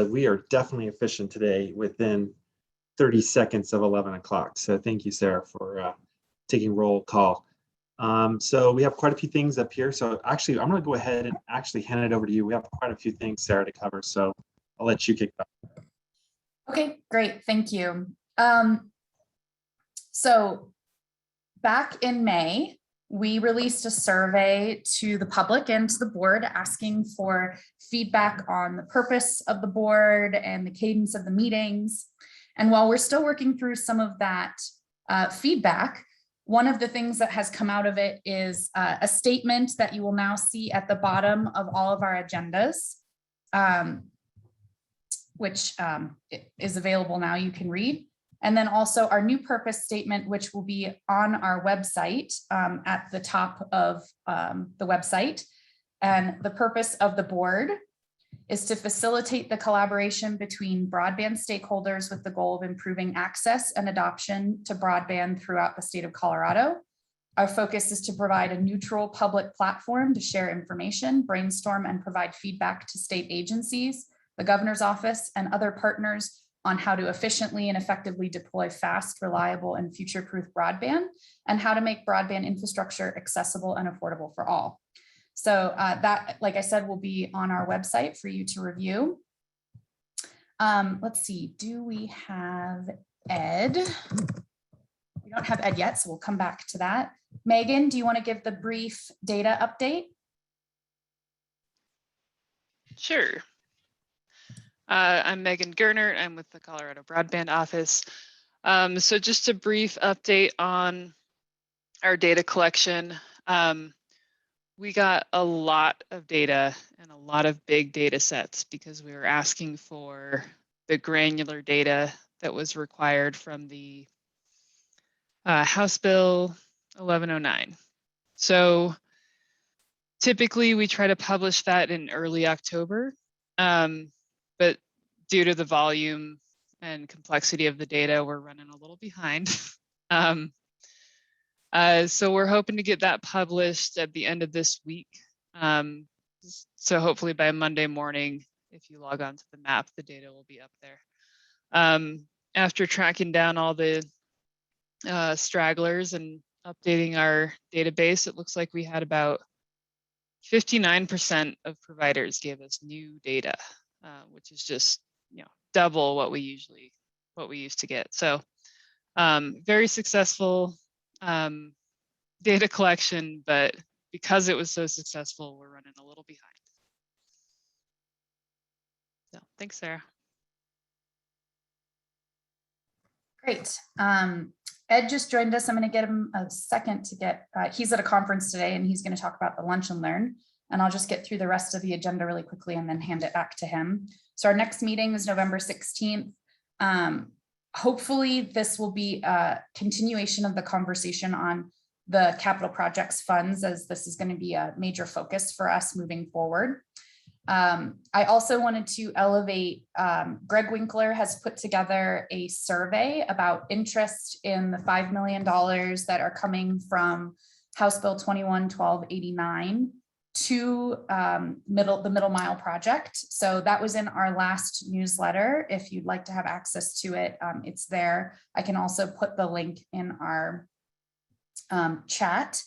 we are definitely efficient today within 30 seconds of 11 o'clock. So thank you, Sarah, for taking roll call. So we have quite a few things up here. So actually, I'm going to go ahead and actually hand it over to you. We have quite a few things, Sarah, to cover. So I'll let you kick it off. Okay, great. Thank you. So back in May, we released a survey to the public and to the board asking for feedback on the purpose of the board and the cadence of the meetings. And while we're still working through some of that feedback, one of the things that has come out of it is a statement that you will now see at the bottom of all of our agendas, which is available now, you can read. And then also our new purpose statement, which will be on our website at the top of the website. And the purpose of the board is to facilitate the collaboration between broadband stakeholders with the goal of improving access and adoption to broadband throughout the state of Colorado. Our focus is to provide a neutral public platform to share information, brainstorm, and provide feedback to state agencies, the governor's office, and other partners on how to efficiently and effectively deploy fast, reliable, and future-proof broadband, and how to make broadband infrastructure accessible and affordable for all. So that, like I said, will be on our website for you to review. Let's see, do we have Ed? We don't have Ed yet, so we'll come back to that. Megan, do you want to give the brief data update? Sure. I'm Megan Gernert. I'm with the Colorado Broadband Office. So just a brief update on our data collection. We got a lot of data and a lot of big data sets because we were asking for the granular data that was required from the House Bill 1109. So typically we try to publish that in early October. But due to the volume and complexity of the data, we're running a little behind. So we're hoping to get that published at the end of this week. So hopefully by Monday morning, if you log on to the map, the data will be up there. After tracking down all the stragglers and updating our database, it looks like we had about 59% of providers gave us new data, which is just double what we used to get. So very successful data collection, but because it was so successful, we're running a little behind. So thanks, Sarah. Great. Ed just joined us. I'm going to get him a second to get, he's at a conference today and he's going to talk about the Lunch and Learn. And I'll just get through the rest of the agenda really quickly and then hand it back to him. So our next meeting is November 16th. Hopefully this will be a continuation of the conversation on the capital projects funds, as this is going to be a major focus for us moving forward. I also wanted to elevate, Greg Winkler has put together a survey about interest in the $5 million that are coming from House Bill 21-1289 to the Middle Mile project. So that was in our last newsletter. If you'd like to have access to it, it's there. I can also put the link in our chat.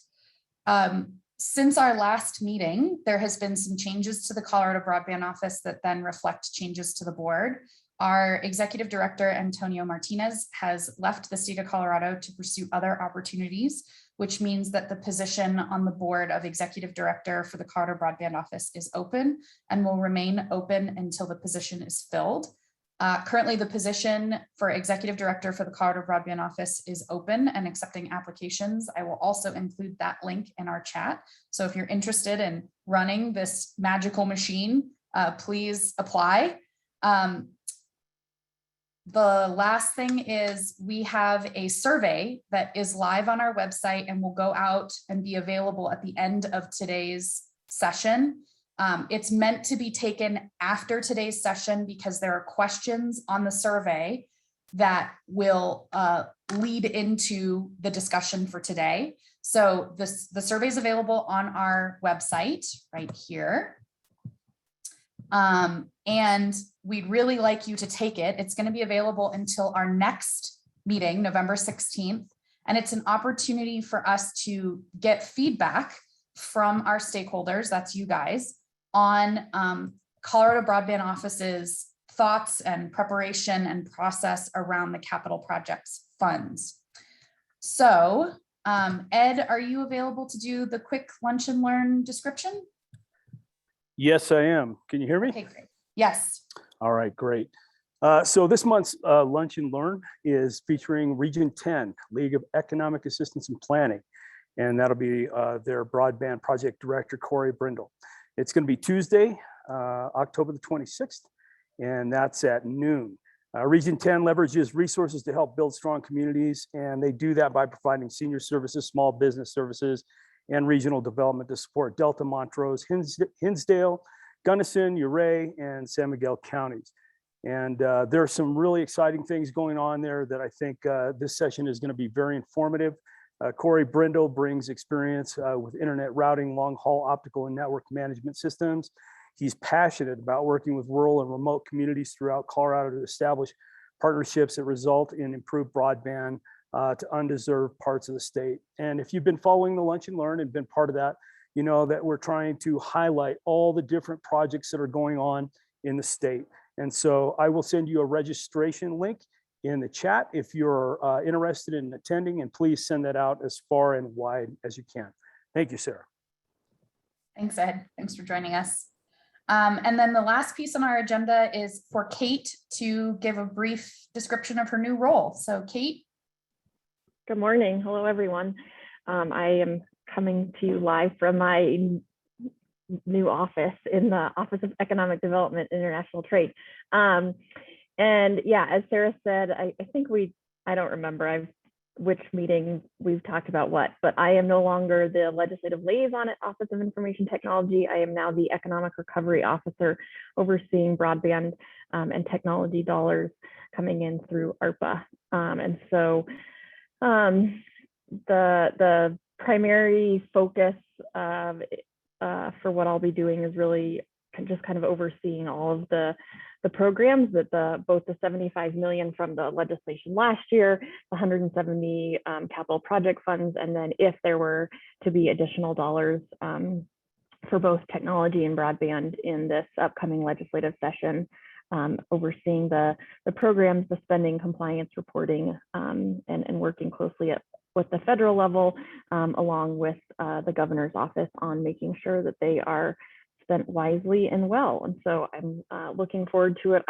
Since our last meeting, there has been some changes to the Colorado Broadband Office that then reflect changes to the board. Our executive director, Antonio Martinez, has left the state of Colorado to pursue other opportunities, which means that the position on the board of executive director for the Colorado Broadband Office is open and will remain open until the position is filled. Currently, the position for executive director for the Colorado Broadband Office is open and accepting applications. I will also include that link in our chat. So if you're interested in running this magical machine, please apply. The last thing is we have a survey that is live on our website and will go out and be available at the end of today's session. It's meant to be taken after today's session because there are questions on the survey that will lead into the discussion for today. So the survey is available on our website right here. And and we'd really like you to take it. It's going to be available until our next meeting, November 16th. And it's an opportunity for us to get feedback from our stakeholders, that's you guys, on Colorado Broadband Office's thoughts and preparation and process around the capital projects funds. So Ed, are you available to do the quick lunch and learn description? Yes, I am. Can you hear me? Okay, great. Yes. All right, great. So this month's Lunch and Learn is featuring Region 10, League of Economic Assistance and Planning. And that'll be their broadband project director, Corey Brindle. It's going to be Tuesday, October the 26th, and that's at noon. Region 10 leverages resources to help build strong communities, and they do that by providing senior services, small business services, and regional development to support Delta, Montrose, Hinsdale, Gunnison, Ouray, and San Miguel counties. And there are some really exciting things going on there that I think this session is going to be very informative. Corey Brindle brings experience with internet routing, long-haul optical and network management systems. He's passionate about working with rural and remote communities throughout Colorado to establish partnerships that result in improved broadband to undeserved parts of the state. And if you've been following the Lunch and Learn and been part of that, you know that we're trying to highlight all the different projects that are going on in the state. And so I will send you a registration link in the chat if you're interested in attending, and please send that out as far and wide as you can. Thank you, Sarah. Thanks, Ed. Thanks for joining us. And then the last piece on our agenda is for Kate to give a brief description of her new role. So Kate. Good morning. Hello, everyone. I am coming to you live from my new office in the Office of Economic Development, International Trade. And yeah, as Sarah said, I think I don't remember which meeting we've talked about what, but I am no longer the legislative liaison at Office of Information Technology. I am now the Economic Recovery Officer overseeing broadband and technology dollars coming in through ARPA. And so the primary focus for what I'll be doing is really just kind of overseeing all of the programs that both the 75 million from the legislation last year, the 170 capital project funds, and then if there were to be additional dollars for both technology and broadband in this upcoming legislative session, overseeing the programs, the spending, compliance reporting, and working closely with the federal level, along with the governor's office on making sure that they are spent wisely and well. And so I'm looking forward to it.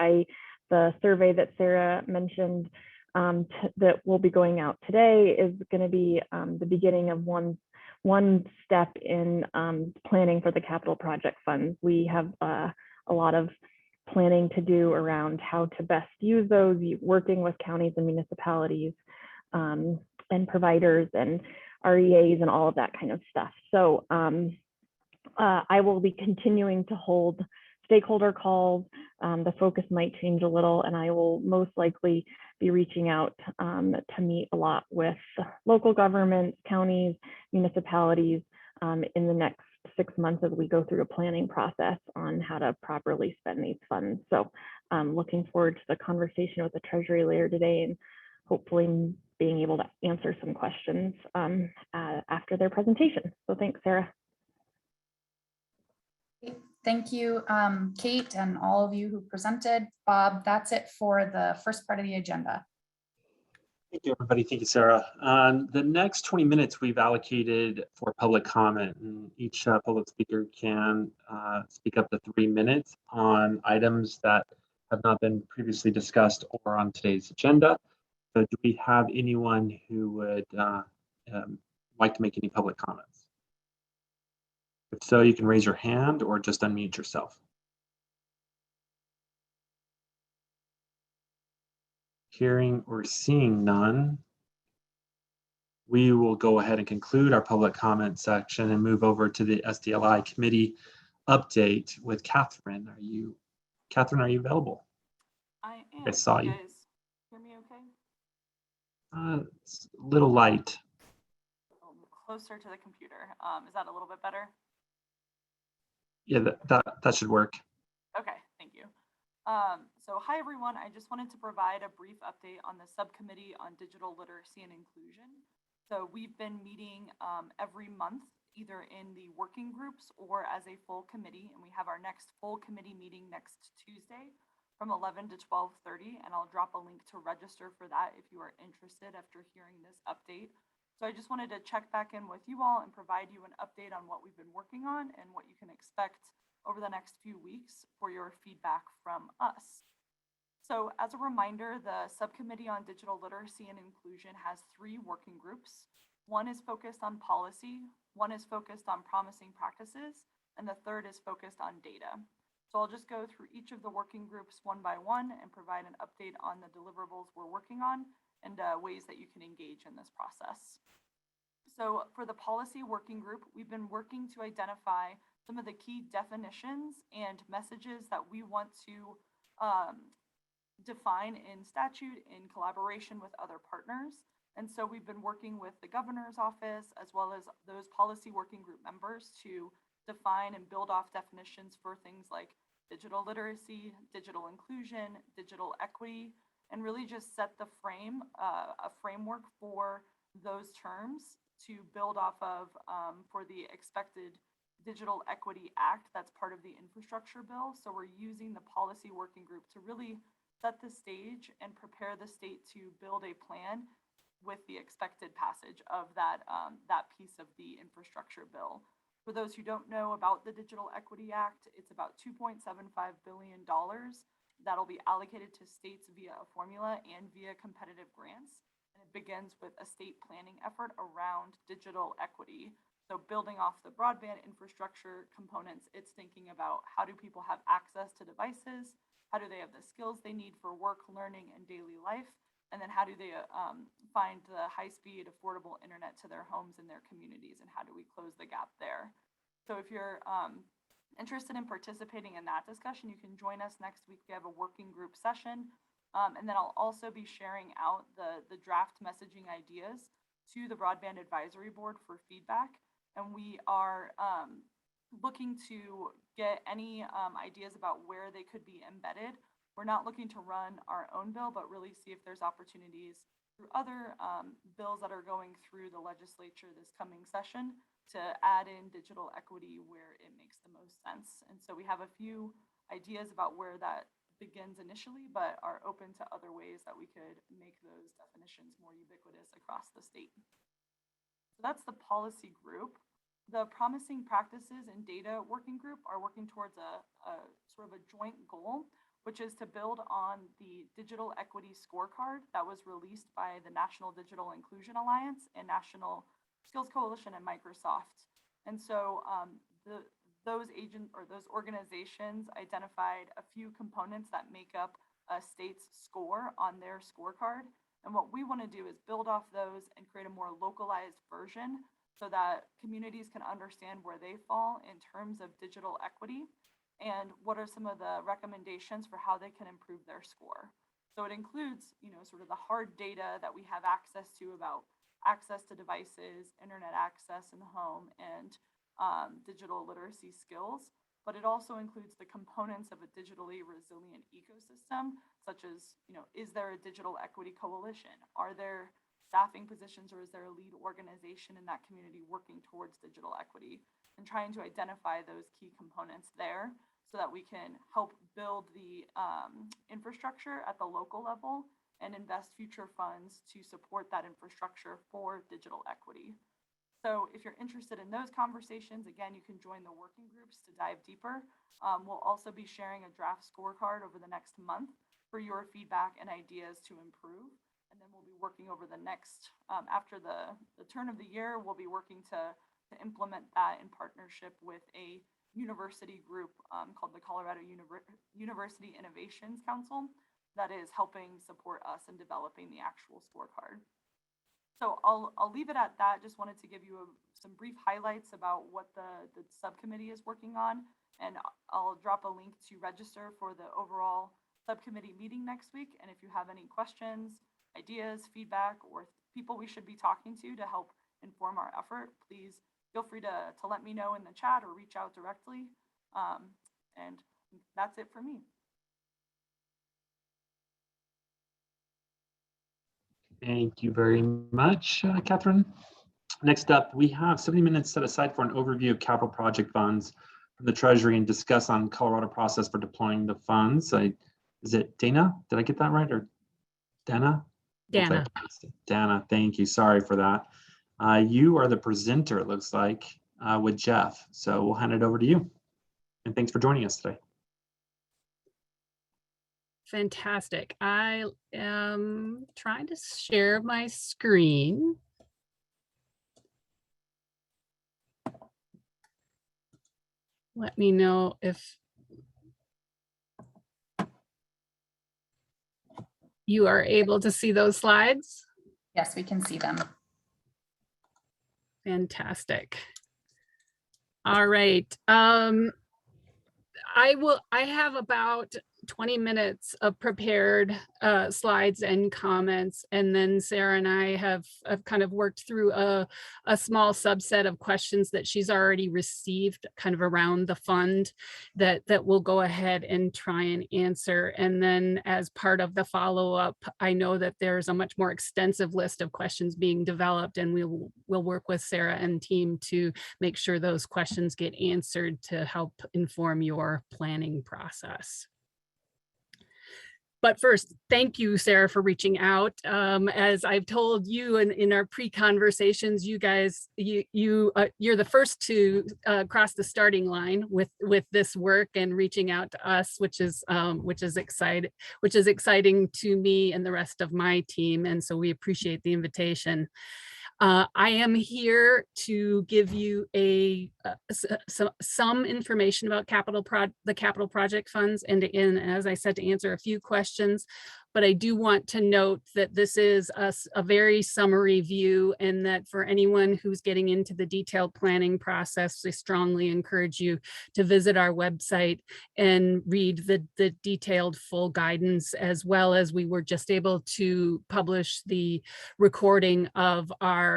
The survey that Sarah mentioned that will be going out today is going to be the beginning of one step in planning for the capital project funds. We have a lot of planning to do around how to best use those, working with counties and municipalities and providers and REAs and all of that kind of stuff. So I will be continuing to hold stakeholder calls. The focus might change a little, and I will most likely be reaching out to meet a lot with local governments, counties, municipalities in the next 6 months as we go through a planning process on how to properly spend these funds. So I'm looking forward to the conversation with the Treasury later today and hopefully being able to answer some questions after their presentation. So thanks, Sarah. Thank you, Kate, and all of you who presented. Bob, that's it for the first part of the agenda. Thank you, everybody. Thank you, Sarah. The next 20 minutes we've allocated for public comment, and each public speaker can speak up to 3 minutes on items that have not been previously discussed or on today's agenda. So do we have anyone who would like to make any public comments? If so, you can raise your hand or just unmute yourself. Hearing or seeing none, we will go ahead and conclude our public comment section and move over to the SDLI committee update with Catherine. Catherine, are you available? I am. I saw you. Guys hear me okay? It's a little light. Closer to the computer. Is that a little bit better? Yeah, that should work. Okay, thank you. So hi everyone, I just wanted to provide a brief update on the Subcommittee on Digital Literacy and Inclusion. So we've been meeting every month, either in the working groups or as a full committee, and we have our next full committee meeting next Tuesday from 11 to 12:30, and I'll drop a link to register for that if you are interested after hearing this update. So I just wanted to check back in with you all and provide you an update on what we've been working on and what you can expect over the next few weeks for your feedback from us. So as a reminder, the Subcommittee on Digital Literacy and Inclusion has 3 working groups. One is focused on policy, one is focused on promising practices, and the third is focused on data. So I'll just go through each of the working groups one by one and provide an update on the deliverables we're working on and ways that you can engage in this process. So for the policy working group, we've been working to identify some of the key definitions and messages that we want to define in statute in collaboration with other partners. And so we've been working with the governor's office as well as those policy working group members to define and build off definitions for things like digital literacy, digital inclusion, digital equity, and really just set the a framework for those terms to build off of for the expected Digital Equity Act that's part of the infrastructure bill. So we're using the policy working group to really set the stage and prepare the state to build a plan with the expected passage of that piece of the infrastructure bill. For those who don't know about the Digital Equity Act, it's about $2.75 billion that'll be allocated to states via a formula and via competitive grants. And it begins with a state planning effort around digital equity. So building off the broadband infrastructure components, it's thinking about how do people have access to devices? How do they have the skills they need for work, learning, and daily life? And then how do they find the high-speed, affordable internet to their homes and their communities? And how do we close the gap there? So if you're interested in participating in that discussion, you can join us next week. We have a working group session. And then I'll also be sharing out the draft messaging ideas to the Broadband Advisory Board for feedback. And we are looking to get any ideas about where they could be embedded. We're not looking to run our own bill, but really see if there's opportunities through other bills that are going through the legislature this coming session to add in digital equity where it makes the most sense. And so we have a few ideas about where that begins initially, but are open to other ways that we could make those definitions more ubiquitous across the state. So that's the policy group. The promising practices and data working group are working towards a sort of a joint goal, which is to build on the digital equity scorecard that was released by the National Digital Inclusion Alliance and National Skills Coalition and Microsoft. And so those organizations identified a few components that make up a state's score on their scorecard. And what we want to do is build off those and create a more localized version so that communities can understand where they fall in terms of digital equity and what are some of the recommendations for how they can improve their score. So it includes, sort of the hard data that we have access to about access to devices, internet access in the home, and digital literacy skills. But it also includes the components of a digitally resilient ecosystem, such as, is there a digital equity coalition? Are there staffing positions, or is there a lead organization in that community working towards digital equity? And trying to identify those key components there so that we can help build the infrastructure at the local level and invest future funds to support that infrastructure for digital equity. So if you're interested in those conversations, again, you can join the working groups to dive deeper. We'll also be sharing a draft scorecard over the next month for your feedback and ideas to improve. And then we'll be working over the next, after the turn of the year, we'll be working to implement that in partnership with a university group called the Colorado University Innovations Council that is helping support us in developing the actual scorecard. So I'll leave it at that. Just wanted to give you some brief highlights about what the subcommittee is working on, and I'll drop a link to register for the overall subcommittee meeting next week. And if you have any questions, ideas, feedback, or people we should be talking to help inform our effort, please feel free to let me know in the chat or reach out directly. And that's it for me. Thank you very much, Catherine. Next up, we have 70 minutes set aside for an overview of capital project funds from the Treasury and discuss on Colorado process for deploying the funds. Is it Dana? Did I get that right? Or Dana? Dana. Dana, thank you. Sorry for that. You are the presenter, it looks like, with Jeff. So we'll hand it over to you. And thanks for joining us today. Fantastic. I am trying to share my screen. Let me know if you are able to see those slides. Yes, we can see them. Fantastic. All right. I have about 20 minutes of prepared slides and comments, and then Sarah and I have kind of worked through a small subset of questions that she's already received kind of around the fund that we'll go ahead and try and answer. And then as part of the follow-up, I know that there's a much more extensive list of questions being developed, and we'll work with Sarah and team to make sure those questions get answered to help inform your planning process. But first, thank you, Sarah, for reaching out. As I've told you in our pre-conversations, you guys, you're the first to cross the starting line with this work and reaching out to us, which is exciting to me and the rest of my team. And so we appreciate the invitation. I am here to give you some information about the capital project funds, and as I said, to answer a few questions. But I do want to note that this is a very summary view, and that for anyone who's getting into the detailed planning process, I strongly encourage you to visit our website and read the detailed full guidance, as well as we were just able to publish the recording of our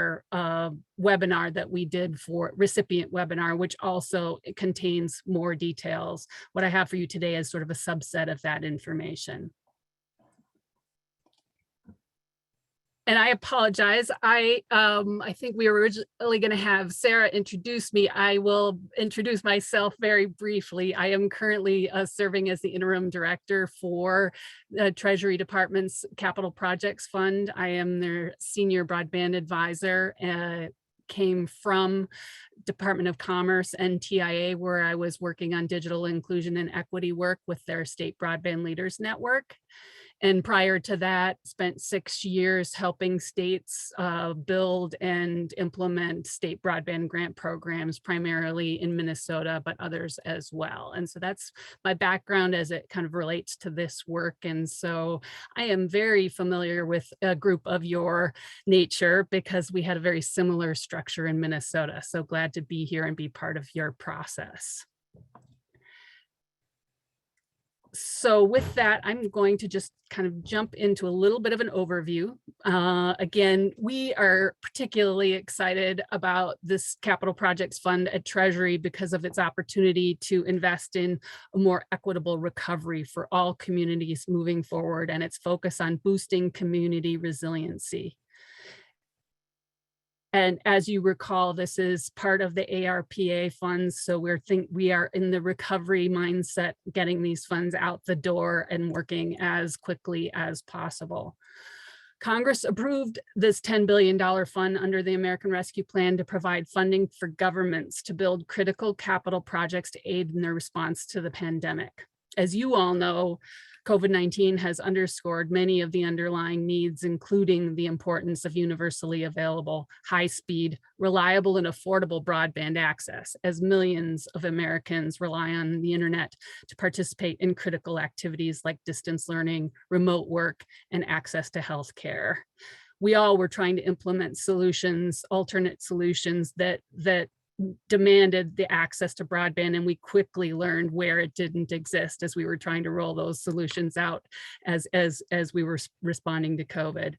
webinar that we did for recipient webinar, which also contains more details. What I have for you today is sort of a subset of that information. And I apologize. I think we were originally going to have Sarah introduce me. I will introduce myself very briefly. I am currently serving as the interim director for the Treasury Department's Capital Projects Fund. I am their senior broadband advisor. Came from Department of Commerce and TIA, where I was working on digital inclusion and equity work with their State Broadband Leaders Network. And prior to that, spent 6 years helping states build and implement state broadband grant programs, primarily in Minnesota, but others as well. And so that's my background as it kind of relates to this work. And so I am very familiar with a group of your nature because we had a very similar structure in Minnesota. So glad to be here and be part of your process. So with that, I'm going to just kind of jump into a little bit of an overview. Again, we are particularly excited about this Capital Projects Fund at Treasury because of its opportunity to invest in a more equitable recovery for all communities moving forward, and its focus on boosting community resiliency. And as you recall, this is part of the ARPA funds. So we are in the recovery mindset, getting these funds out the door and working as quickly as possible. Congress approved this $10 billion fund under the American Rescue Plan to provide funding for governments to build critical capital projects to aid in their response to the pandemic. As you all know, COVID-19 has underscored many of the underlying needs, including the importance of universally available, high-speed, reliable, and affordable broadband access, as millions of Americans rely on the internet to participate in critical activities like distance learning, remote work, and access to healthcare. We all were trying to implement solutions, alternate solutions that demanded the access to broadband, and we quickly learned where it didn't exist as we were trying to roll those solutions out as we were responding to COVID.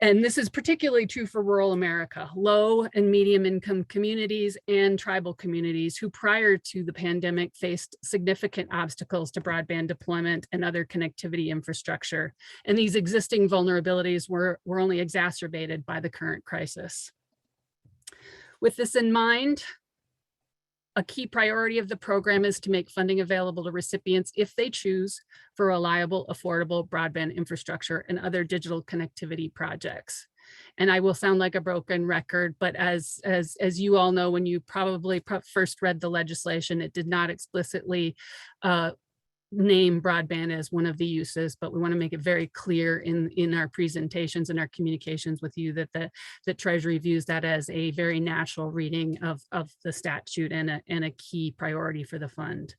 And this is particularly true for rural America, low and medium income communities and tribal communities who prior to the pandemic faced significant obstacles to broadband deployment and other connectivity infrastructure. And these existing vulnerabilities were only exacerbated by the current crisis. With this in mind, a key priority of the program is to make funding available to recipients if they choose for reliable, affordable broadband infrastructure and other digital connectivity projects. And I will sound like a broken record, but as you all know, when you probably first read the legislation, it did not explicitly name broadband as one of the uses, but we want to make it very clear in our presentations and our communications with you that Treasury views that as a very natural reading of the statute and a key priority for the fund.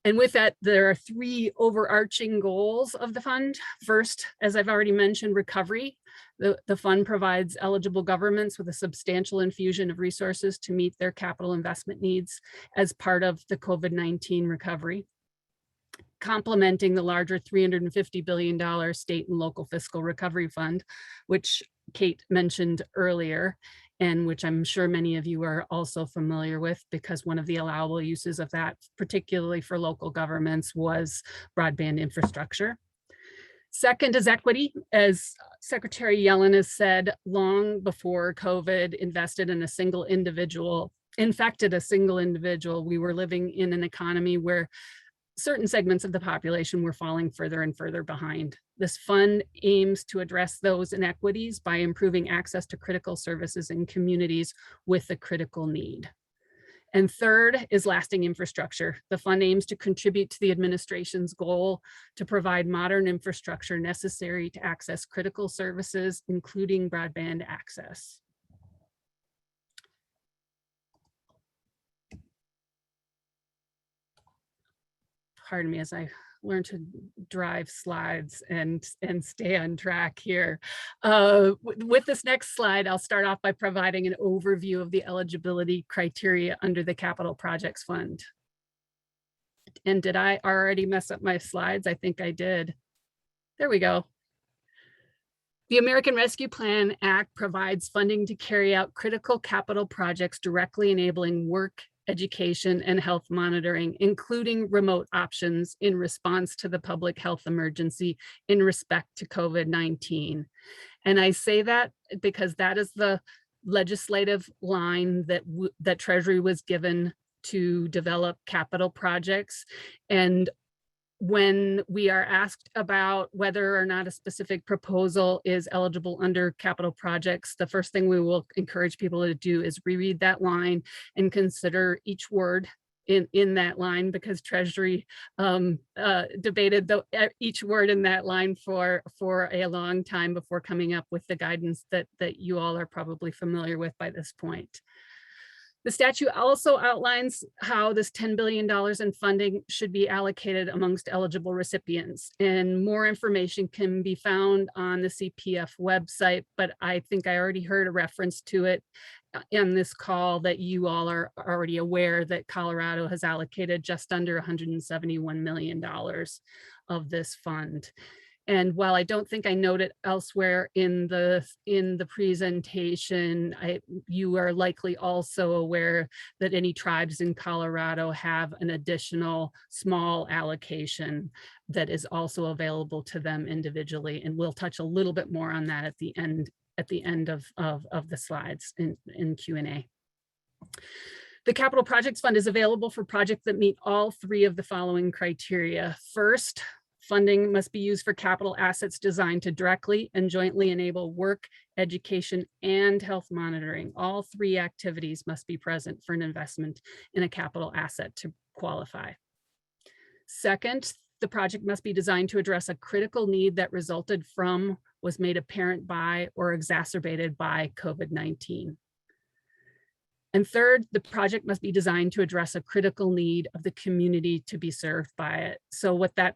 And with that, there are three overarching goals of the fund. First, as I've already mentioned, recovery. The fund provides eligible governments with a substantial infusion of resources to meet their capital investment needs as part of the COVID-19 recovery, complementing the larger $350 billion state and local fiscal recovery fund, which Kate mentioned earlier, and which I'm sure many of you are also familiar with because one of the allowable uses of that, particularly for local governments, was broadband infrastructure. Second is equity. As Secretary Yellen has said, long before COVID infected a single individual, we were living in an economy where certain segments of the population were falling further and further behind. This fund aims to address those inequities by improving access to critical services in communities with a critical need. And third is lasting infrastructure. The fund aims to contribute to the administration's goal to provide modern infrastructure necessary to access critical services, including broadband access. Pardon me as I learn to drive slides and stay on track here. With this next slide, I'll start off by providing an overview of the eligibility criteria under the Capital Projects Fund. And did I already mess up my slides? I think I did. There we go. The American Rescue Plan Act provides funding to carry out critical capital projects directly enabling work, education, and health monitoring, including remote options in response to the public health emergency in respect to COVID-19. And I say that because that is the legislative line that Treasury was given to develop capital projects. And when we are asked about whether or not a specific proposal is eligible under capital projects, the first thing we will encourage people to do is reread that line and consider each word in that line, because Treasury debated each word in that line for a long time before coming up with the guidance that you all are probably familiar with by this point. The statute also outlines how this $10 billion in funding should be allocated amongst eligible recipients, and more information can be found on the CPF website, but I think I already heard a reference to it in this call that you all are already aware that Colorado has allocated just under $171 million of this fund. And while I don't think I noted elsewhere in the presentation, you are likely also aware that any tribes in Colorado have an additional small allocation that is also available to them individually. And we'll touch a little bit more on that at the end of the slides in Q&A. The Capital Projects Fund is available for projects that meet all three of the following criteria. First, funding must be used for capital assets designed to directly and jointly enable work, education, and health monitoring. All three activities must be present for an investment in a capital asset to qualify. Second, the project must be designed to address a critical need that resulted from, was made apparent by, or exacerbated by COVID-19. And third, the project must be designed to address a critical need of the community to be served by it. So what that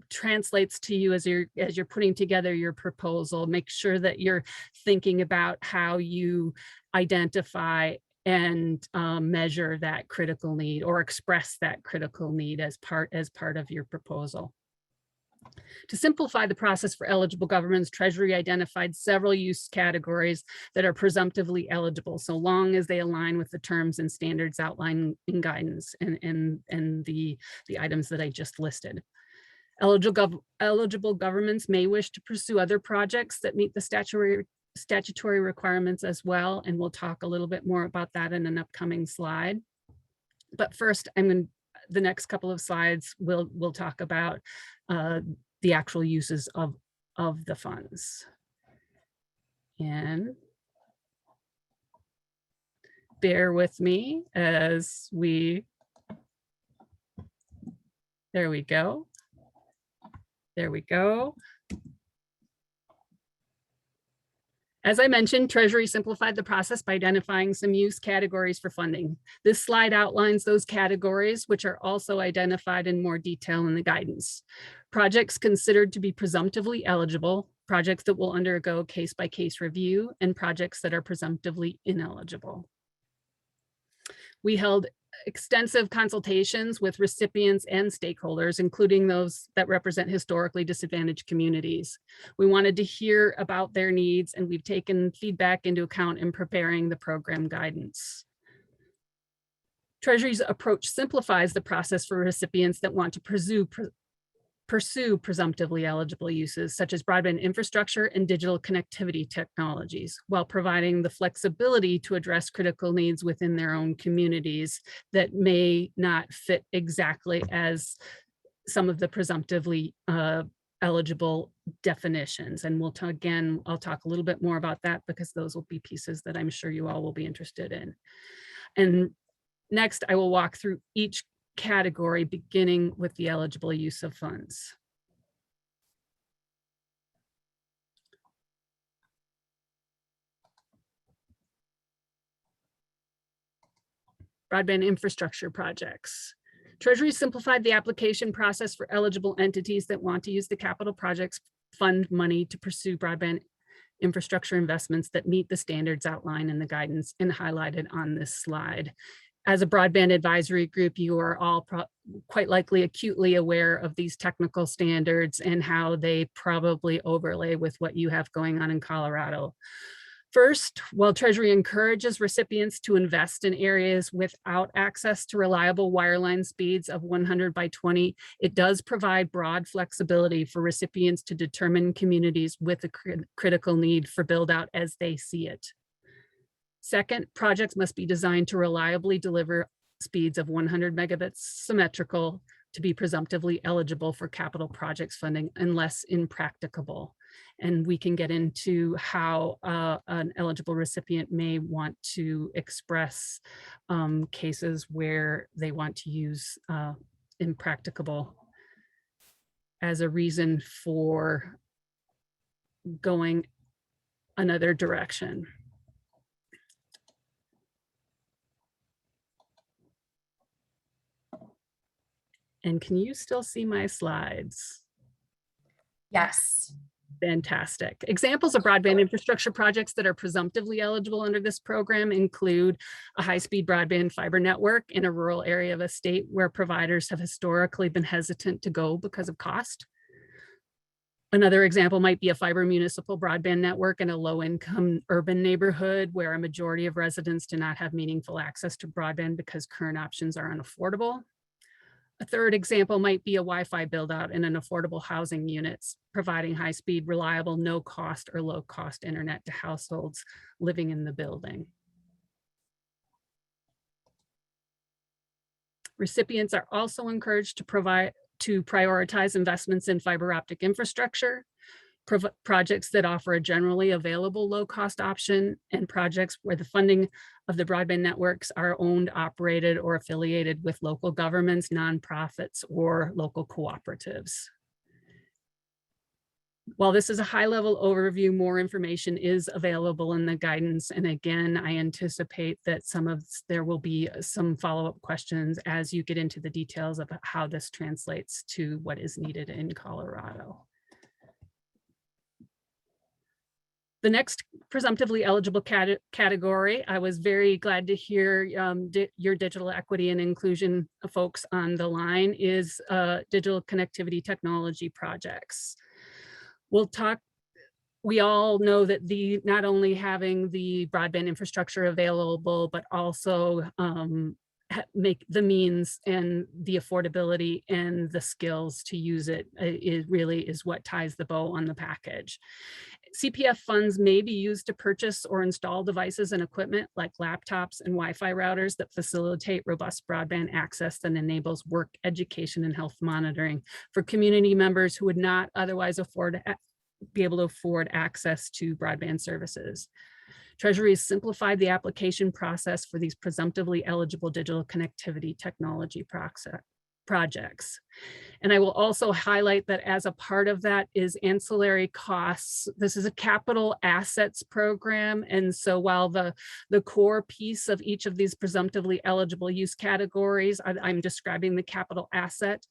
translates to you as you're putting together your proposal, make sure that you're thinking about how you identify and measure that critical need or express that critical need as part of your proposal. To simplify the process for eligible governments, Treasury identified several use categories that are presumptively eligible, so long as they align with the terms and standards outlined in guidance and the items that I just listed. Eligible governments may wish to pursue other projects that meet the statutory requirements as well, and we'll talk a little bit more about that in an upcoming slide. But first, the next couple of slides we'll talk about the actual uses of the funds. And bear with me as there we go. There we go. As I mentioned, Treasury simplified the process by identifying some use categories for funding. This slide outlines those categories, which are also identified in more detail in the guidance. Projects considered to be presumptively eligible, projects that will undergo case-by-case review, and projects that are presumptively ineligible. We held extensive consultations with recipients and stakeholders, including those that represent historically disadvantaged communities. We wanted to hear about their needs, and we've taken feedback into account in preparing the program guidance. Treasury's approach simplifies the process for recipients that want to pursue presumptively eligible uses, such as broadband infrastructure and digital connectivity technologies, while providing the flexibility to address critical needs within their own communities that may not fit exactly as some of the presumptively eligible definitions. And I'll talk a little bit more about that because those will be pieces that I'm sure you all will be interested in. And next, I will walk through each category, beginning with the eligible use of funds. Broadband infrastructure projects. Treasury simplified the application process for eligible entities that want to use the capital projects fund money to pursue broadband infrastructure investments that meet the standards outlined in the guidance and highlighted on this slide. As a broadband advisory group, you are all quite likely acutely aware of these technical standards and how they probably overlay with what you have going on in Colorado. First, while Treasury encourages recipients to invest in areas without access to reliable wireline speeds of 100 by 20, it does provide broad flexibility for recipients to determine communities with a critical need for build out as they see it. Second, projects must be designed to reliably deliver speeds of 100 megabits symmetrical to be presumptively eligible for capital projects funding unless impracticable. And we can get into how an eligible recipient may want to express cases where they want to use impracticable as a reason for going another direction. And can you still see my slides? Yes. Fantastic. Examples of broadband infrastructure projects that are presumptively eligible under this program include a high-speed broadband fiber network in a rural area of a state where providers have historically been hesitant to go because of cost. Another example might be a fiber municipal broadband network in a low-income urban neighborhood where a majority of residents do not have meaningful access to broadband because current options are unaffordable. A third example might be a Wi-Fi build out in an affordable housing units, providing high-speed, reliable, no-cost or low-cost internet to households living in the building. Recipients are also encouraged to prioritize investments in fiber optic infrastructure, projects that offer a generally available low-cost option, and projects where the funding of the broadband networks are owned, operated, or affiliated with local governments, nonprofits, or local cooperatives. While this is a high-level overview, more information is available in the guidance. And again, I anticipate that there will be some follow-up questions as you get into the details of how this translates to what is needed in Colorado. The next presumptively eligible category, I was very glad to hear your digital equity and inclusion folks on the line is digital connectivity technology projects. We all know that not only having the broadband infrastructure available, but also make the means and the affordability and the skills to use it, it really is what ties the bow on the package. CPF funds may be used to purchase or install devices and equipment like laptops and Wi-Fi routers that facilitate robust broadband access that enables work, education, and health monitoring for community members who would not otherwise be able to afford access to broadband services. Treasury has simplified the application process for these presumptively eligible digital connectivity technology projects. And I will also highlight that as a part of that is ancillary costs. This is a capital assets program. And so while the core piece of each of these presumptively eligible use categories, I'm describing the capital asset,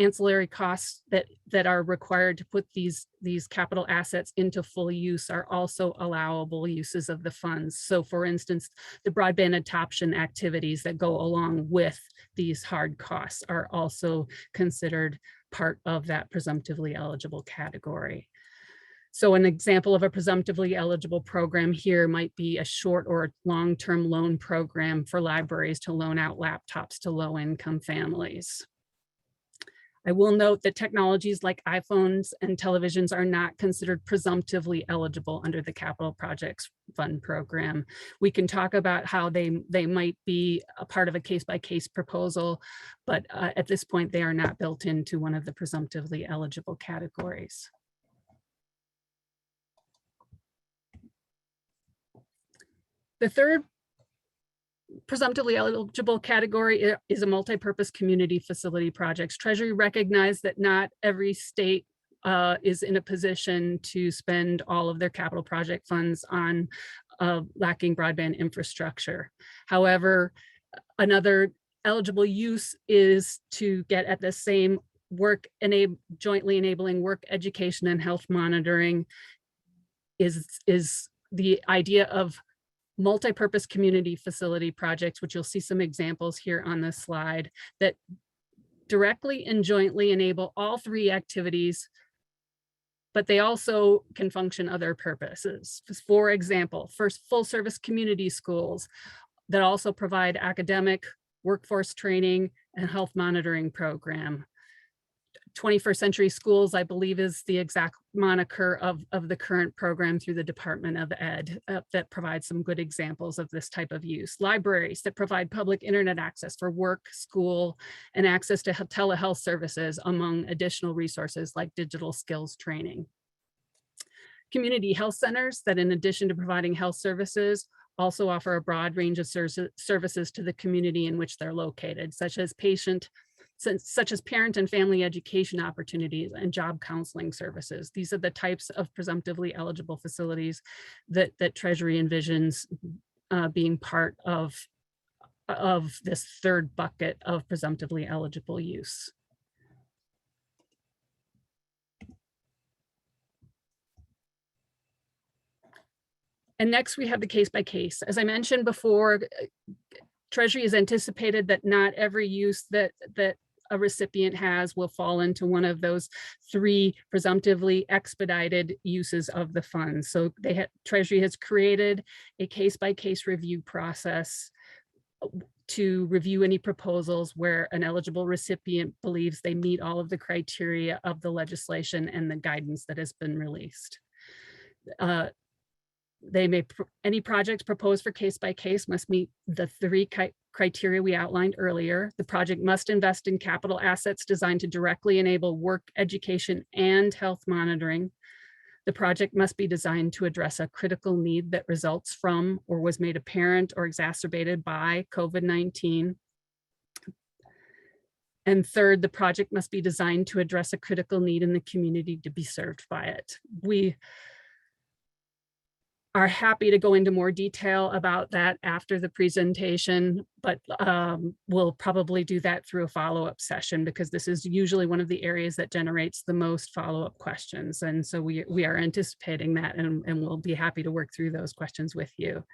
ancillary costs that are required to put these capital assets into full use are also allowable uses of the funds. So for instance, the broadband adoption activities that go along with these hard costs are also considered part of that presumptively eligible category. So an example of a presumptively eligible program here might be a short or long-term loan program for libraries to loan out laptops to low-income families. I will note that technologies like iPhones and televisions are not considered presumptively eligible under the Capital Projects Fund program. We can talk about how they might be a part of a case-by-case proposal, but at this point, they are not built into one of the presumptively eligible categories. The third presumptively eligible category is a multi-purpose community facility projects. Treasury recognized that not every state is in a position to spend all of their capital project funds on lacking broadband infrastructure. However, another eligible use is to get at the same jointly enabling work, education, and health monitoring is the idea of multi-purpose community facility projects, which you'll see some examples here on this slide, that directly and jointly enable all three activities, but they also can function other purposes. For example, first, full service community schools that also provide academic, workforce training, and health monitoring program. 21st Century Schools, I believe, is the exact moniker of the current program through the Department of Ed that provides some good examples of this type of use. Libraries that provide public internet access for work, school, and access to telehealth services, among additional resources like digital skills training. Community health centers that, in addition to providing health services, also offer a broad range of services to the community in which they're located, such as parent and family education opportunities and job counseling services. These are the types of presumptively eligible facilities that Treasury envisions being part of this third bucket of presumptively eligible use. And next we have the case by case. As I mentioned before, Treasury has anticipated that not every use that a recipient has will fall into one of those three presumptively expedited uses of the funds. So Treasury has created a case-by-case review process to review any proposals where an eligible recipient believes they meet all of the criteria of the legislation and the guidance that has been released. Any projects proposed for case by case must meet the three criteria we outlined earlier. The project must invest in capital assets designed to directly enable work, education, and health monitoring. The project must be designed to address a critical need that results from or was made apparent or exacerbated by COVID-19. And third, the project must be designed to address a critical need in the community to be served by it. are happy to go into more detail about that after the presentation, but we'll probably do that through a follow-up session because this is usually one of the areas that generates the most follow-up questions. And so we are anticipating that, and we'll be happy to work through those questions with you.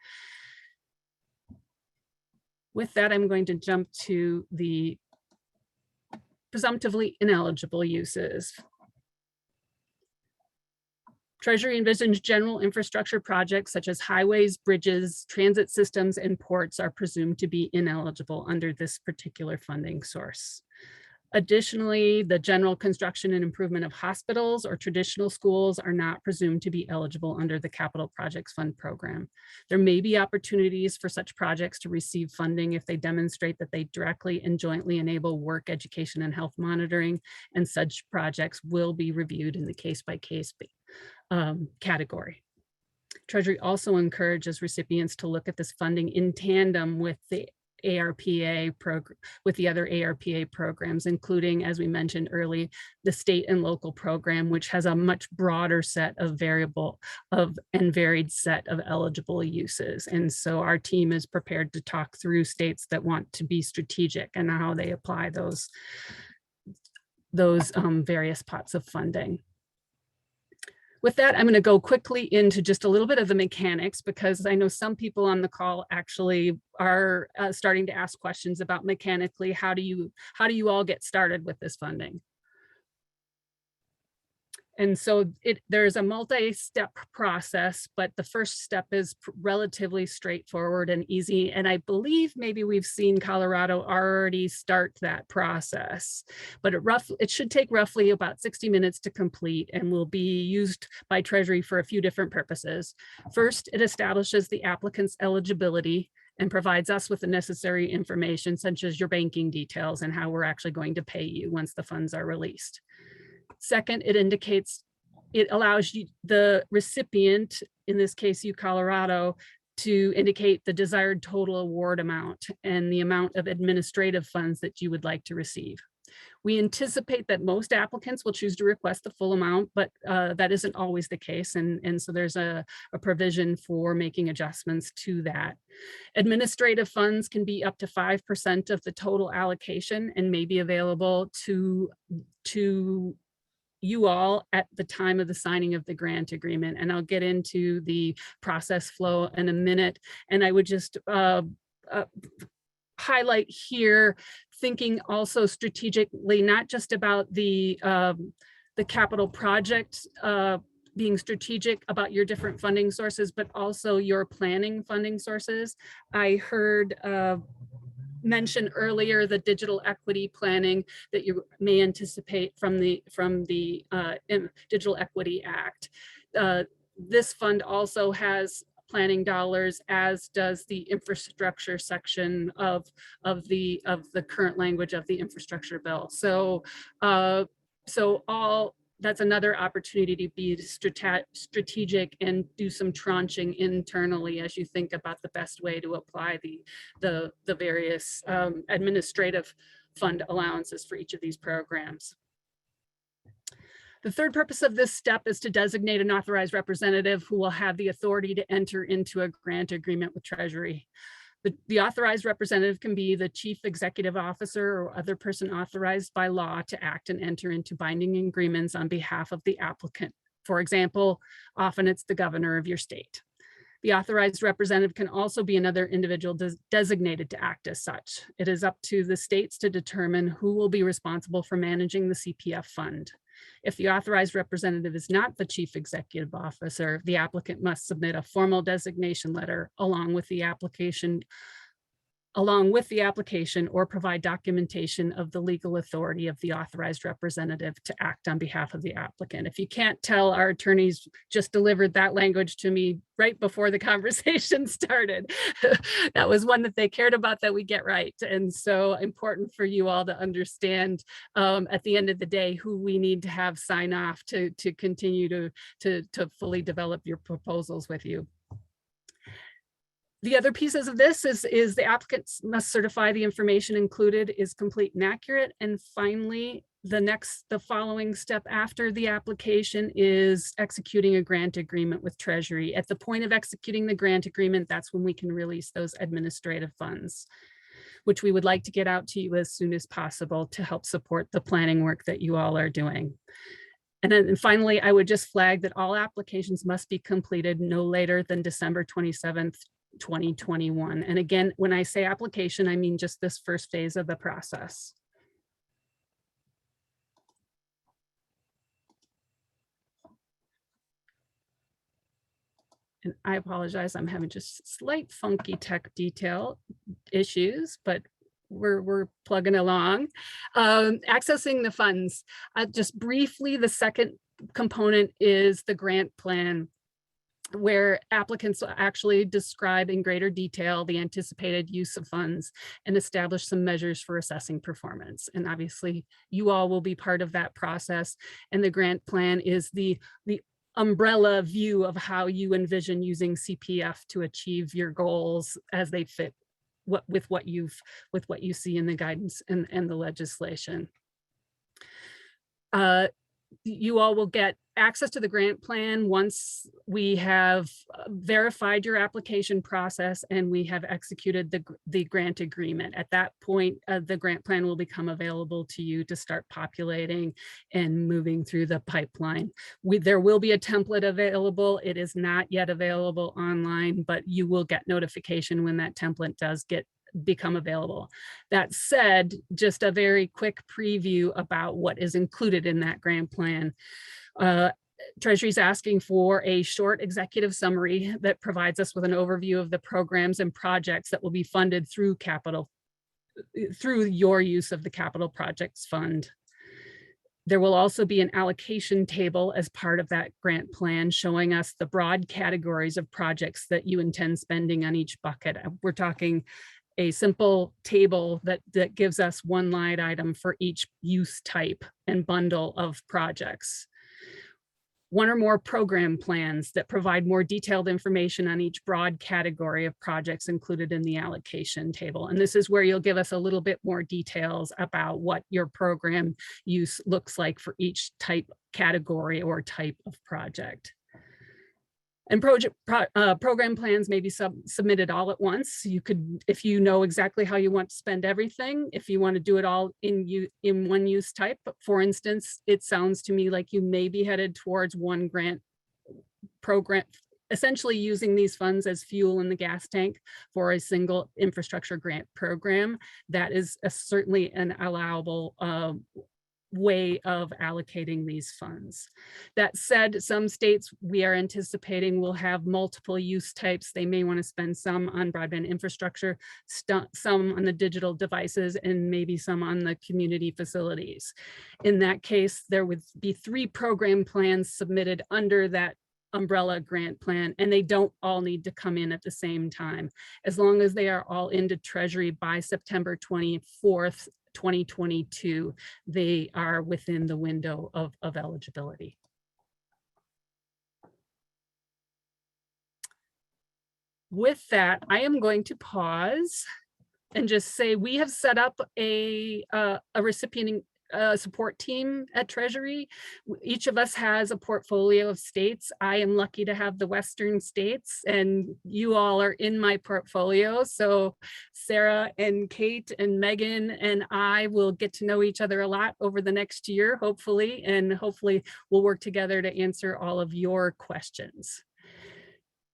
With that, I'm going to jump to the presumptively ineligible uses. Treasury envisions general infrastructure projects such as highways, bridges, transit systems, and ports are presumed to be ineligible under this particular funding source. Additionally, the general construction and improvement of hospitals or traditional schools are not presumed to be eligible under the Capital Projects Fund program. There may be opportunities for such projects to receive funding if they demonstrate that they directly and jointly enable work, education, and health monitoring, and such projects will be reviewed in the case-by-case category. Treasury also encourages recipients to look at this funding in tandem with the ARPA program, with the other ARPA programs, including, as we mentioned earlier, the state and local program, which has a much broader set of and varied set of eligible uses. And so our team is prepared to talk through states that want to be strategic and how they apply those various pots of funding. With that, I'm going to go quickly into just a little bit of the mechanics, because I know some people on the call actually are starting to ask questions about mechanically, how do you all get started with this funding? And so there's a multi-step process, but the first step is relatively straightforward and easy. And I believe maybe we've seen Colorado already start that process, but it should take roughly about 60 minutes to complete and will be used by Treasury for a few different purposes. First, it establishes the applicant's eligibility and provides us with the necessary information, such as your banking details and how we're actually going to pay you once the funds are released. Second, it allows you, the recipient, in this case, you, Colorado, to indicate the desired total award amount and the amount of administrative funds that you would like to receive. We anticipate that most applicants will choose to request the full amount, but that isn't always the case. And so there's a provision for making adjustments to that. Administrative funds can be up to 5% of the total allocation and may be available to you all at the time of the signing of the grant agreement. And I'll get into the process flow in a minute. And I would just highlight here, thinking also strategically, not just about the capital project, being strategic about your different funding sources, but also your planning funding sources. I heard mentioned earlier the digital equity planning that you may anticipate from the Digital Equity Act. This fund also has planning dollars, as does the infrastructure section of the current language of the infrastructure bill. So that's another opportunity to be strategic and do some tranching internally as you think about the best way to apply the various administrative fund allowances for each of these programs. The third purpose of this step is to designate an authorized representative who will have the authority to enter into a grant agreement with Treasury. The authorized representative can be the chief executive officer or other person authorized by law to act and enter into binding agreements on behalf of the applicant. For example, often it's the governor of your state. The authorized representative can also be another individual designated to act as such. It is up to the states to determine who will be responsible for managing the CPF fund. If the authorized representative is not the chief executive officer, the applicant must submit a formal designation letter along with the application or provide documentation of the legal authority of the authorized representative to act on behalf of the applicant. If you can't tell, our attorneys just delivered that language to me right before the conversation started. That was one that they cared about that we get right. And so important for you all to understand at the end of the day who we need to have sign off to continue to fully develop your proposals with you. The other pieces of this is the applicants must certify the information included is complete and accurate. And finally, The following step after the application is executing a grant agreement with Treasury. At the point of executing the grant agreement, that's when we can release those administrative funds, which we would like to get out to you as soon as possible to help support the planning work that you all are doing. And then finally, I would just flag that all applications must be completed no later than December 27th, 2021. And again, when I say application, I mean just this first phase of the process. And I apologize, I'm having just slight funky tech detail issues, but we're plugging along. Accessing the funds. Just briefly, the second component is the grant plan, where applicants will actually describe in greater detail the anticipated use of funds and establish some measures for assessing performance. And obviously, you all will be part of that process. And the grant plan is the umbrella view of how you envision using CPF to achieve your goals as they fit with what you see in the guidance and the legislation. You all will get access to the grant plan once we have verified your application process and we have executed the grant agreement. At that point, the grant plan will become available to you to start populating and moving through the pipeline. There will be a template available. It is not yet available online, but you will get notification when that template does become available. That said, just a very quick preview about what is included in that grant plan. Treasury is asking for a short executive summary that provides us with an overview of the programs and projects that will be funded through your use of the Capital Projects Fund. There will also be an allocation table as part of that grant plan showing us the broad categories of projects that you intend spending on each bucket. We're talking a simple table that gives us one line item for each use type and bundle of projects. One or more program plans that provide more detailed information on each broad category of projects included in the allocation table. And this is where you'll give us a little bit more details about what your program use looks like for each category or type of project. And program plans may be submitted all at once. You could, if you know exactly how you want to spend everything, if you want to do it all in one use type. For instance, it sounds to me like you may be headed towards one grant program, essentially using these funds as fuel in the gas tank for a single infrastructure grant program. That is certainly an allowable way of allocating these funds. That said, some states we are anticipating will have multiple use types. They may want to spend some on broadband infrastructure, some on the digital devices, and maybe some on the community facilities. In that case, there would be 3 program plans submitted under that umbrella grant plan, and they don't all need to come in at the same time. As long as they are all into Treasury by September 24th, 2022, they are within the window of eligibility. With that, I am going to pause and just say we have set up a recipient support team at Treasury. Each of us has a portfolio of states. I am lucky to have the Western states, and you all are in my portfolio. So Sarah and Kate and Megan and I will get to know each other a lot over the next year, hopefully, and hopefully we'll work together to answer all of your questions.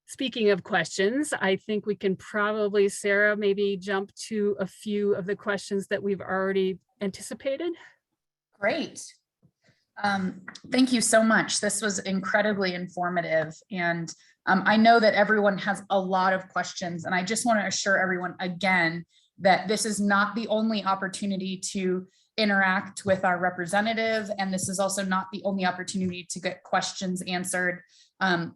Speaking of questions, I think we can probably, Sarah, maybe jump to a few of the questions that we've already anticipated. Great. Thank you so much. This was incredibly informative. And I know that everyone has a lot of questions, and I just want to assure everyone again that this is not the only opportunity to interact with our representative, and this is also not the only opportunity to get questions answered.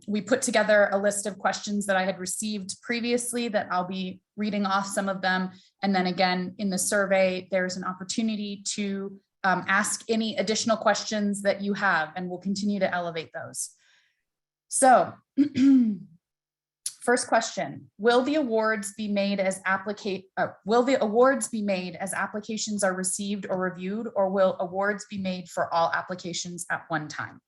We put together a list of questions that I had received previously that I'll be reading off some of them. And then again, in the survey, there's an opportunity to ask any additional questions that you have, and we'll continue to elevate those. So First question, will the awards be made as applications are received or reviewed, or will awards be made for all applications at one time?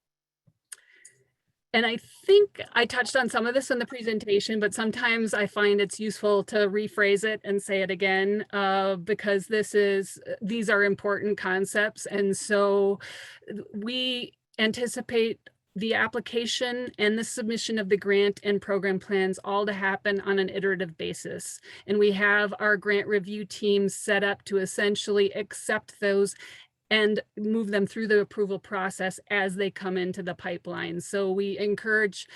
And I think I touched on some of this in the presentation, but sometimes I find it's useful to rephrase it and say it again, because these are important concepts. And so we anticipate the application and the submission of the grant and program plans all to happen on an iterative basis. And we have our grant review teams set up to essentially accept those and move them through the approval process as they come into the pipeline. So we encourage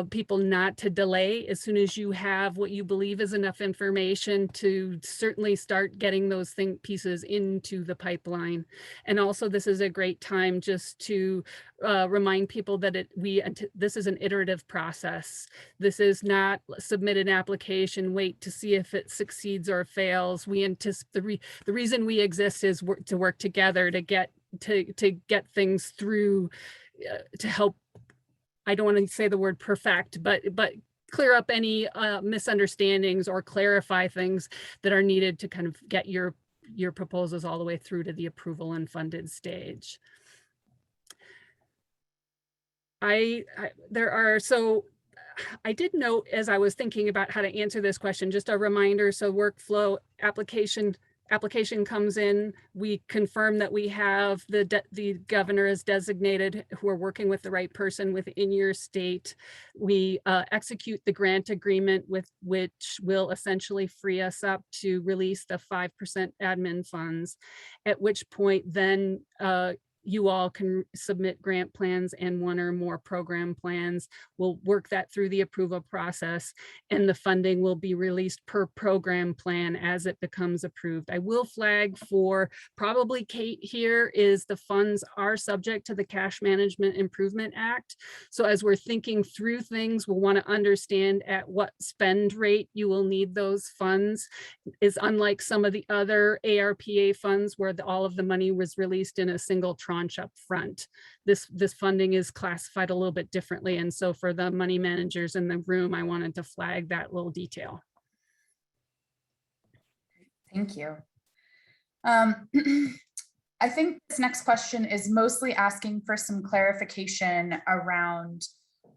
people not to delay. As soon as you have what you believe is enough information, to certainly start getting those pieces into the pipeline. And also, this is a great time just to remind people that this is an iterative process. This is not submit an application, wait to see if it succeeds or fails. We anticipate the reason we exist is to work together to get things through, to help. I don't want to say the word perfect, but clear up any misunderstandings or clarify things that are needed to kind of get your proposals all the way through to the approval and funded stage. I did note, as I was thinking about how to answer this question, just a reminder. So workflow, application comes in, we confirm that we have the governor is designated, who are working with the right person within your state. We execute the grant agreement, which will essentially free us up to release the 5% admin funds, at which point then you all can submit grant plans and one or more program plans. We'll work that through the approval process, and the funding will be released per program plan as it becomes approved. I will flag for probably Kate here is the funds are subject to the Cash Management Improvement Act. So as we're thinking through things, we'll want to understand at what spend rate you will need those funds. Is unlike some of the other ARPA funds where all of the money was released in a single tranche up front. This funding is classified a little bit differently. And so for the money managers in the room, I wanted to flag that little detail. Thank you. I think this next question is mostly asking for some clarification around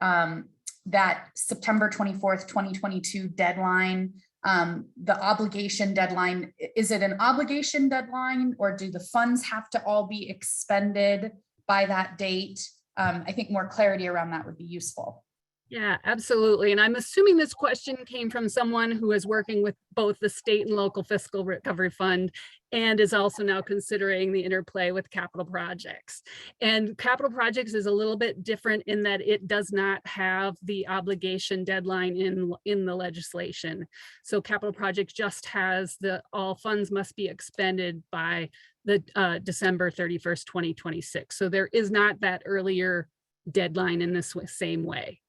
that September 24th, 2022 deadline. The obligation deadline, is it an obligation deadline, or do the funds have to all be expended by that date? I think more clarity around that would be useful. Yeah, absolutely. And I'm assuming this question came from someone who is working with both the state and local fiscal recovery fund and is also now considering the interplay with capital projects. And capital projects is a little bit different in that it does not have the obligation deadline in the legislation. So capital projects just has all funds must be expended by the December 31st, 2026. So there is not that earlier deadline in this same way.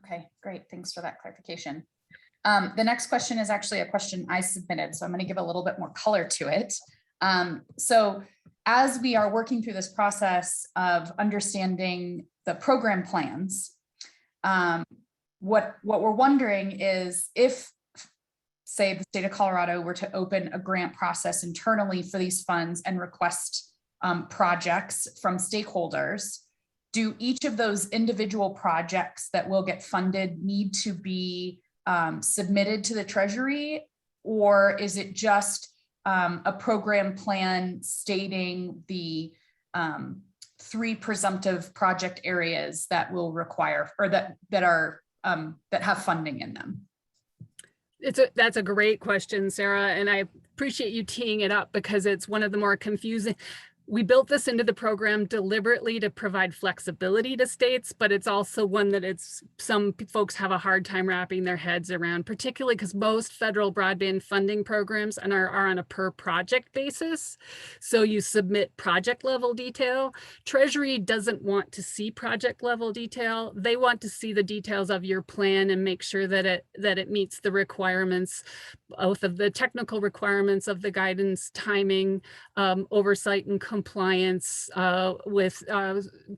Okay, great. Thanks for that clarification. The next question is actually a question I submitted, so I'm going to give a little bit more color to it. So as we are working through this process of understanding the program plans, what we're wondering is if, say, the state of Colorado were to open a grant process internally for these funds and request projects from stakeholders, do each of those individual projects that will get funded need to be submitted to the Treasury, or is it just a program plan stating the 3 presumptive project areas that will require, or that have funding in them? That's a great question, Sarah, and I appreciate you teeing it up because it's one of the more confusing. We built this into the program deliberately to provide flexibility to states, but it's also one that some folks have a hard time wrapping their heads around, particularly because most federal broadband funding programs are on a per project basis. So you submit project level detail. Treasury doesn't want to see project level detail. They want to see the details of your plan and make sure that it meets the requirements, both of the technical requirements of the guidance, timing, oversight and compliance, compliance with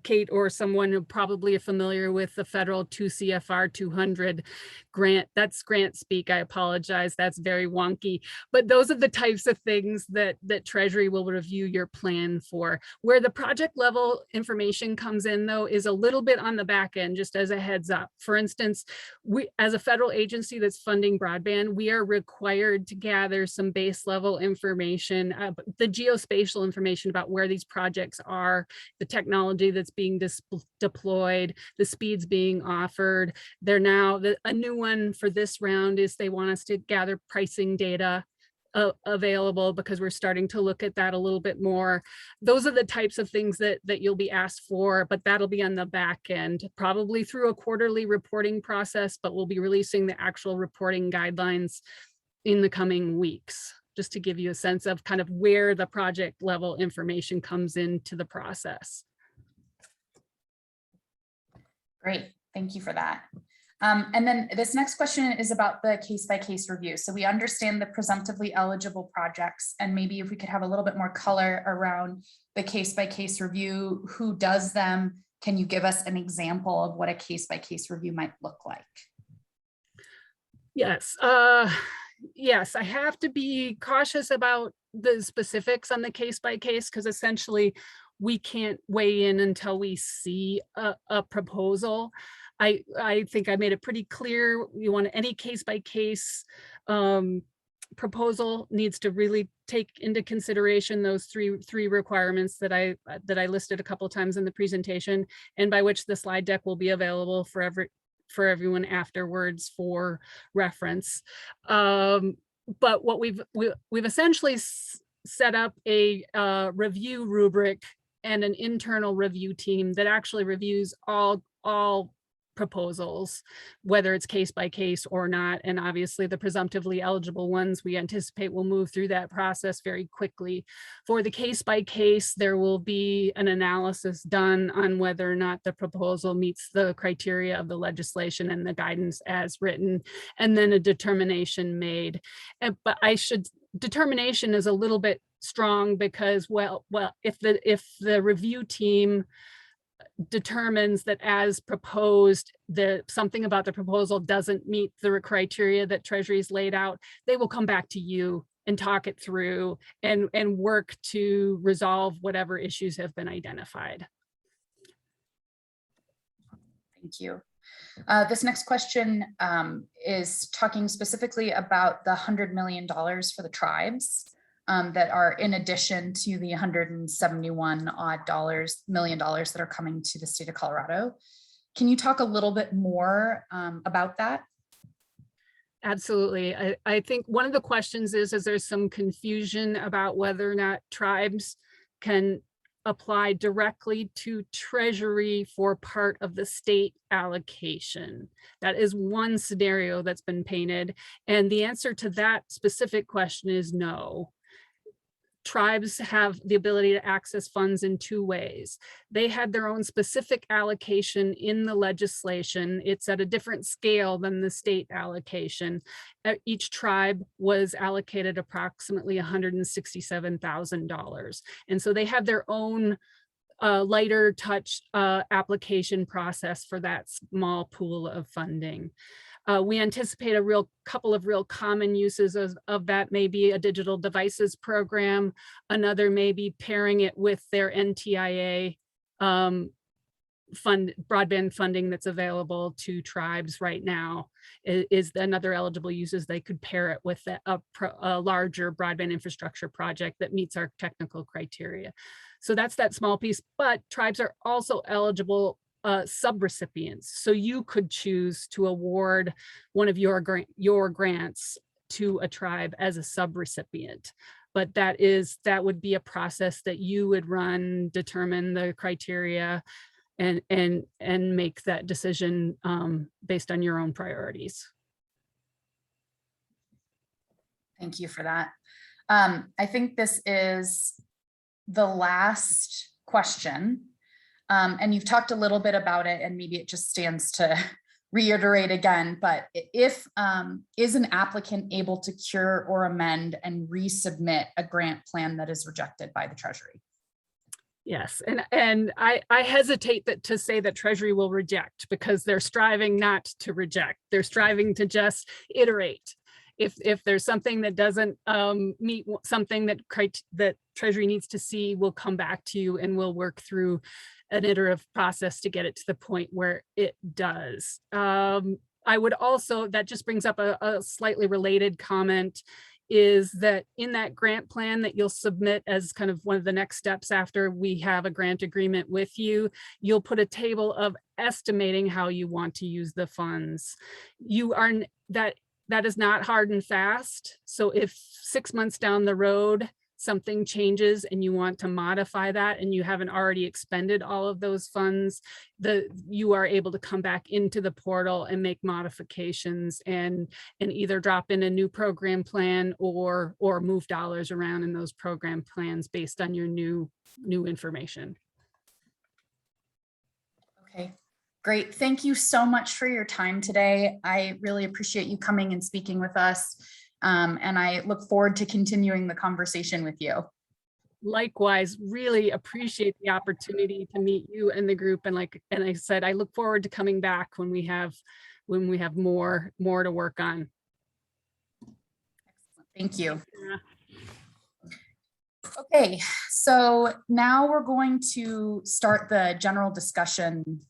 Kate or someone who probably are familiar with the federal 2 CFR 200 grant. That's grant speak. I apologize. That's very wonky. But those are the types of things that Treasury will review your plan for. Where the project level information comes in, though, is a little bit on the back end, just as a heads up. For instance, we, as a federal agency that's funding broadband, we are required to gather some base level information, the geospatial information about where these projects are, the technology that's being deployed, the speeds being offered. They're now, a new one for this round is they want us to gather pricing data available, because we're starting to look at that a little bit more. Those are the types of things that you'll be asked for, but that'll be on the back end, probably through a quarterly reporting process, but we'll be releasing the actual reporting guidelines in the coming weeks, just to give you a sense of kind of where the project level information comes into the process. Great, thank you for that. And then this next question is about the case-by-case review. So we understand the presumptively eligible projects, and maybe if we could have a little bit more color around the case-by-case review, who does them? Can you give us an example of what a case-by-case review might look like? Yes, yes, I have to be cautious about the specifics on the case-by-case, because essentially we can't weigh in until we see a proposal. I think I made it pretty clear. You want any case-by-case proposal needs to really take into consideration those three requirements that I listed a couple of times in the presentation, and by which the slide deck will be available for everyone afterwards for reference. But what we've essentially set up a review rubric and an internal review team that actually reviews all proposals, whether it's case by case or not. And obviously the presumptively eligible ones we anticipate will move through that process very quickly. For the case by case, there will be an analysis done on whether or not the proposal meets the criteria of the legislation and the guidance as written, and then a determination made. But determination is a little bit strong, because well, if the review team determines that as proposed, something about the proposal doesn't meet the criteria that Treasury's laid out, they will come back to you and talk it through and work to resolve whatever issues have been identified. Thank you. This next question is talking specifically about the $100 million for the tribes that are in addition to the $171 odd million that are coming to the state of Colorado. Can you talk a little bit more about that? Absolutely. I think one of the questions is there's some confusion about whether or not tribes can apply directly to Treasury for part of the state allocation. That is one scenario that's been painted. And the answer to that specific question is no. Tribes have the ability to access funds in two ways. They had their own specific allocation in the legislation. It's at a different scale than the state allocation. Each tribe was allocated approximately $167,000. And so they have their own lighter touch application process for that small pool of funding. We anticipate a couple of real common uses of that, maybe a digital devices program. Another may be pairing it with their NTIA broadband funding that's available to tribes right now. Is another eligible uses. They could pair it with a larger broadband infrastructure project that meets our technical criteria. So that's that small piece, but tribes are also eligible subrecipients. So you could choose to award one of your grants to a tribe as a subrecipient. But that would be a process that you would run, determine the criteria, and make that decision based on your own priorities. Thank you for that. I think this is the last question. And you've talked a little bit about it, and maybe it just stands to reiterate again, but if is an applicant able to cure or amend and resubmit a grant plan that is rejected by the Treasury? Yes, and I hesitate to say that Treasury will reject, because they're striving not to reject. They're striving to just iterate. If there's something that doesn't meet something that Treasury needs to see, we'll come back to you and we'll work through an iterative process to get it to the point where it does. I would also, that just brings up a slightly related comment, is that in that grant plan that you'll submit as kind of one of the next steps after we have a grant agreement with you, you'll put a table of estimating how you want to use the funds. That is not hard and fast. So if 6 months down the road, something changes and you want to modify that and you haven't already expended all of those funds, you are able to come back into the portal and make modifications and either drop in a new program plan or move dollars around in those program plans based on your new information. Okay, great. Thank you so much for your time today. I really appreciate you coming and speaking with us. And I look forward to continuing the conversation with you. Likewise, really appreciate the opportunity to meet you and the group. And and I said, I look forward to coming back when we have more to work on. Thank you. Okay, so now we're going to start the general discussion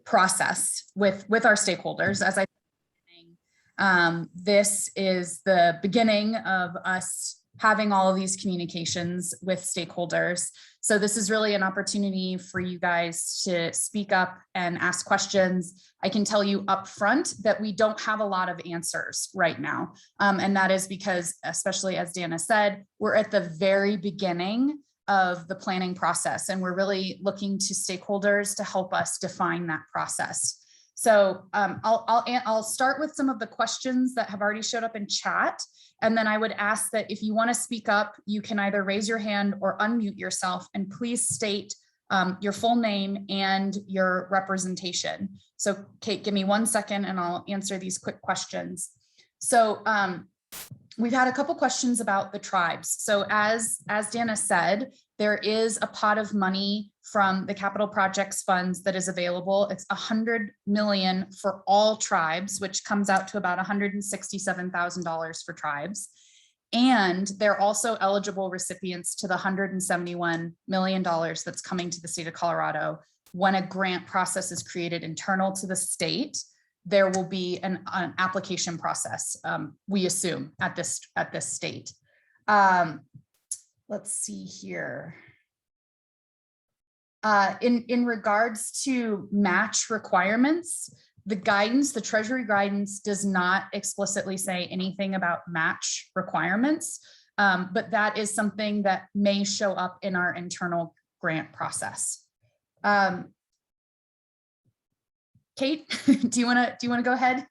process with our stakeholders. As I this is the beginning of us having all of these communications with stakeholders. So this is really an opportunity for you guys to speak up and ask questions. I can tell you up front that we don't have a lot of answers right now. And that is because, especially as Dana said, we're at the very beginning of the planning process, and we're really looking to stakeholders to help us define that process. So I'll start with some of the questions that have already showed up in chat. And then I would ask that if you want to speak up, you can either raise your hand or unmute yourself, and please state your full name and your representation. So Kate, give me 1 second and I'll answer these quick questions. So we've had a couple questions about the tribes. So as Dana said, there is a pot of money from the capital projects funds that is available. It's $100 million for all tribes, which comes out to about $167,000 for tribes. And they're also eligible recipients to the $171 million that's coming to the state of Colorado. When a grant process is created internal to the state, there will be an application process, we assume, at this state. Let's see here. In regards to match requirements, the Treasury guidance does not explicitly say anything about match requirements, but that is something that may show up in our internal grant process. Kate, do you want to go ahead?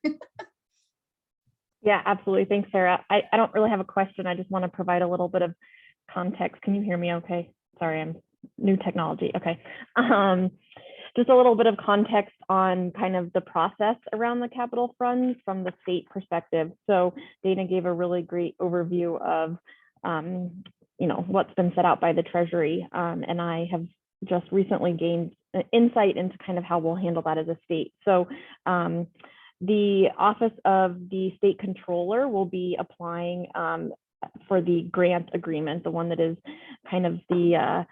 Yeah, absolutely. Thanks, Sarah. I don't really have a question. I just want to provide a little bit of context. Can you hear me okay? Sorry, I'm new technology. Okay. Just a little bit of context on kind of the process around the capital funds from the state perspective. So Dana gave a really great overview of what's been set out by the Treasury, and I have just recently gained insight into kind of how we'll handle that as a state. So the Office of the State Controller will be applying for the grant agreement, the one that is kind of the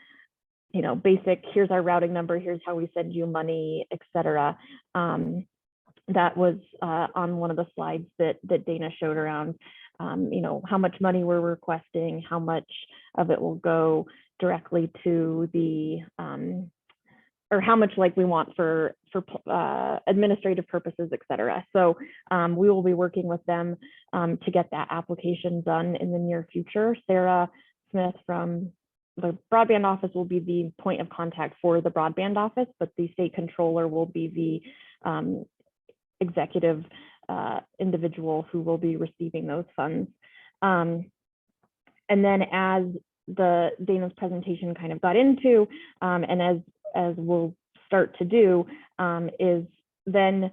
basic, here's our routing number, here's how we send you money, etc. That was on one of the slides that Dana showed around, how much money we're requesting, how much of it will go directly to the, or how much like we want for administrative purposes, etc. So we will be working with them to get that application done in the near future. Sarah Smith from the broadband office will be the point of contact for the broadband office, but the state controller will be the executive individual who will be receiving those funds. And then as Dana's presentation kind of got into, and as we'll start to do, is then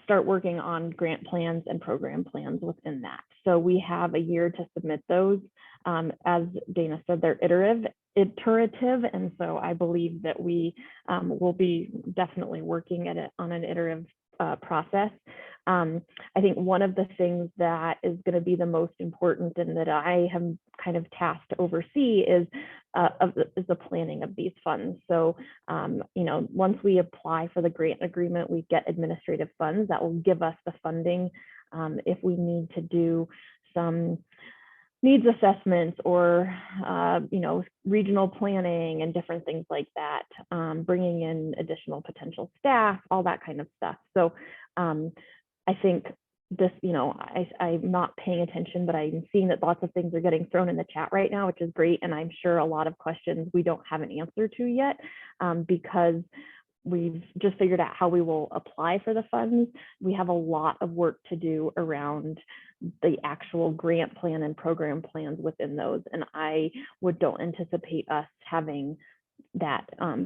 start working on grant plans and program plans within that. So we have a year to submit those. As Dana said, they're iterative, and so I believe that we will be definitely working at it on an iterative process. I think one of the things that is going to be the most important and that I am kind of tasked to oversee is the planning of these funds. So, you know, once we apply for the grant agreement, we get administrative funds that will give us the funding if we need to do some needs assessments or, you know, regional planning and different things like that, bringing in additional potential staff, all that kind of stuff. So I think this, you know, I'm not paying attention, but I'm seeing that lots of things are getting thrown in the chat right now, which is great. And I'm sure a lot of questions we don't have an answer to yet because we've just figured out how we will apply for the funds. We have a lot of work to do around the actual grant plan and program plans within those. And I don't anticipate us having that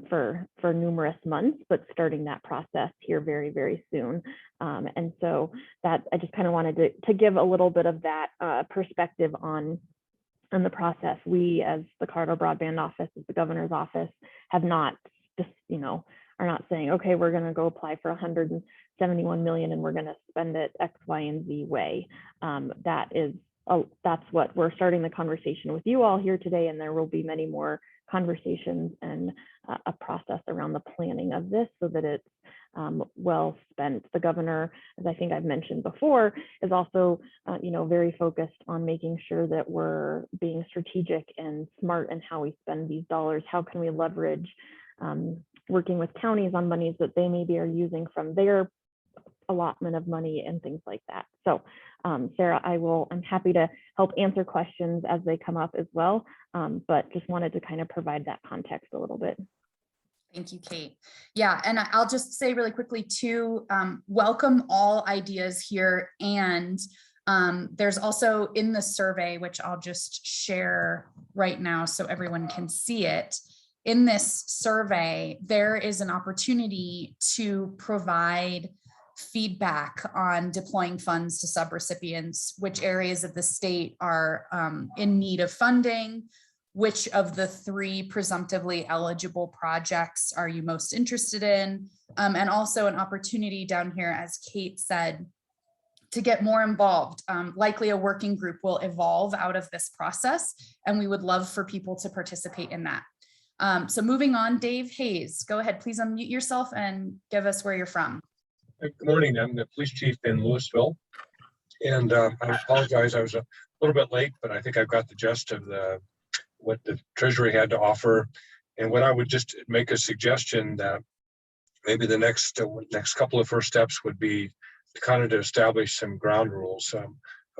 for numerous months, but starting that process here very, very soon. And so that I just kind of wanted to give a little bit of that perspective on the process. We, as the Colorado Broadband Office, as the governor's office, have not just, you know, are not saying, okay, we're going to go apply for 171 million and we're going to spend it X, Y, and Z way. That's what we're starting the conversation with you all here today, and there will be many more conversations and a process around the planning of this so that it's well spent. The governor, as I think I've mentioned before, is also you know, very focused on making sure that we're being strategic and smart in how we spend these dollars. How can we leverage working with counties on monies that they maybe are using from their allotment of money and things like that. So Sarah, I'm happy to help answer questions as they come up as well, but just wanted to kind of provide that context a little bit. Thank you, Kate. Yeah, and I'll just say really quickly too, welcome all ideas here. And there's also in the survey, which I'll just share right now so everyone can see it. In this survey, there is an opportunity to provide feedback on deploying funds to subrecipients, which areas of the state are in need of funding, which of the 3 presumptively eligible projects are you most interested in, and also an opportunity down here, as Kate said, to get more involved. Likely a working group will evolve out of this process, and we would love for people to participate in that. So moving on, Dave Hayes, go ahead, please unmute yourself and give us where you're from. Good morning, I'm the police chief in Louisville. And I apologize, I was a little bit late, but I think I've got the gist of what the Treasury had to offer. And what I would just make a suggestion that maybe the next couple of first steps would be to kind of to establish some ground rules.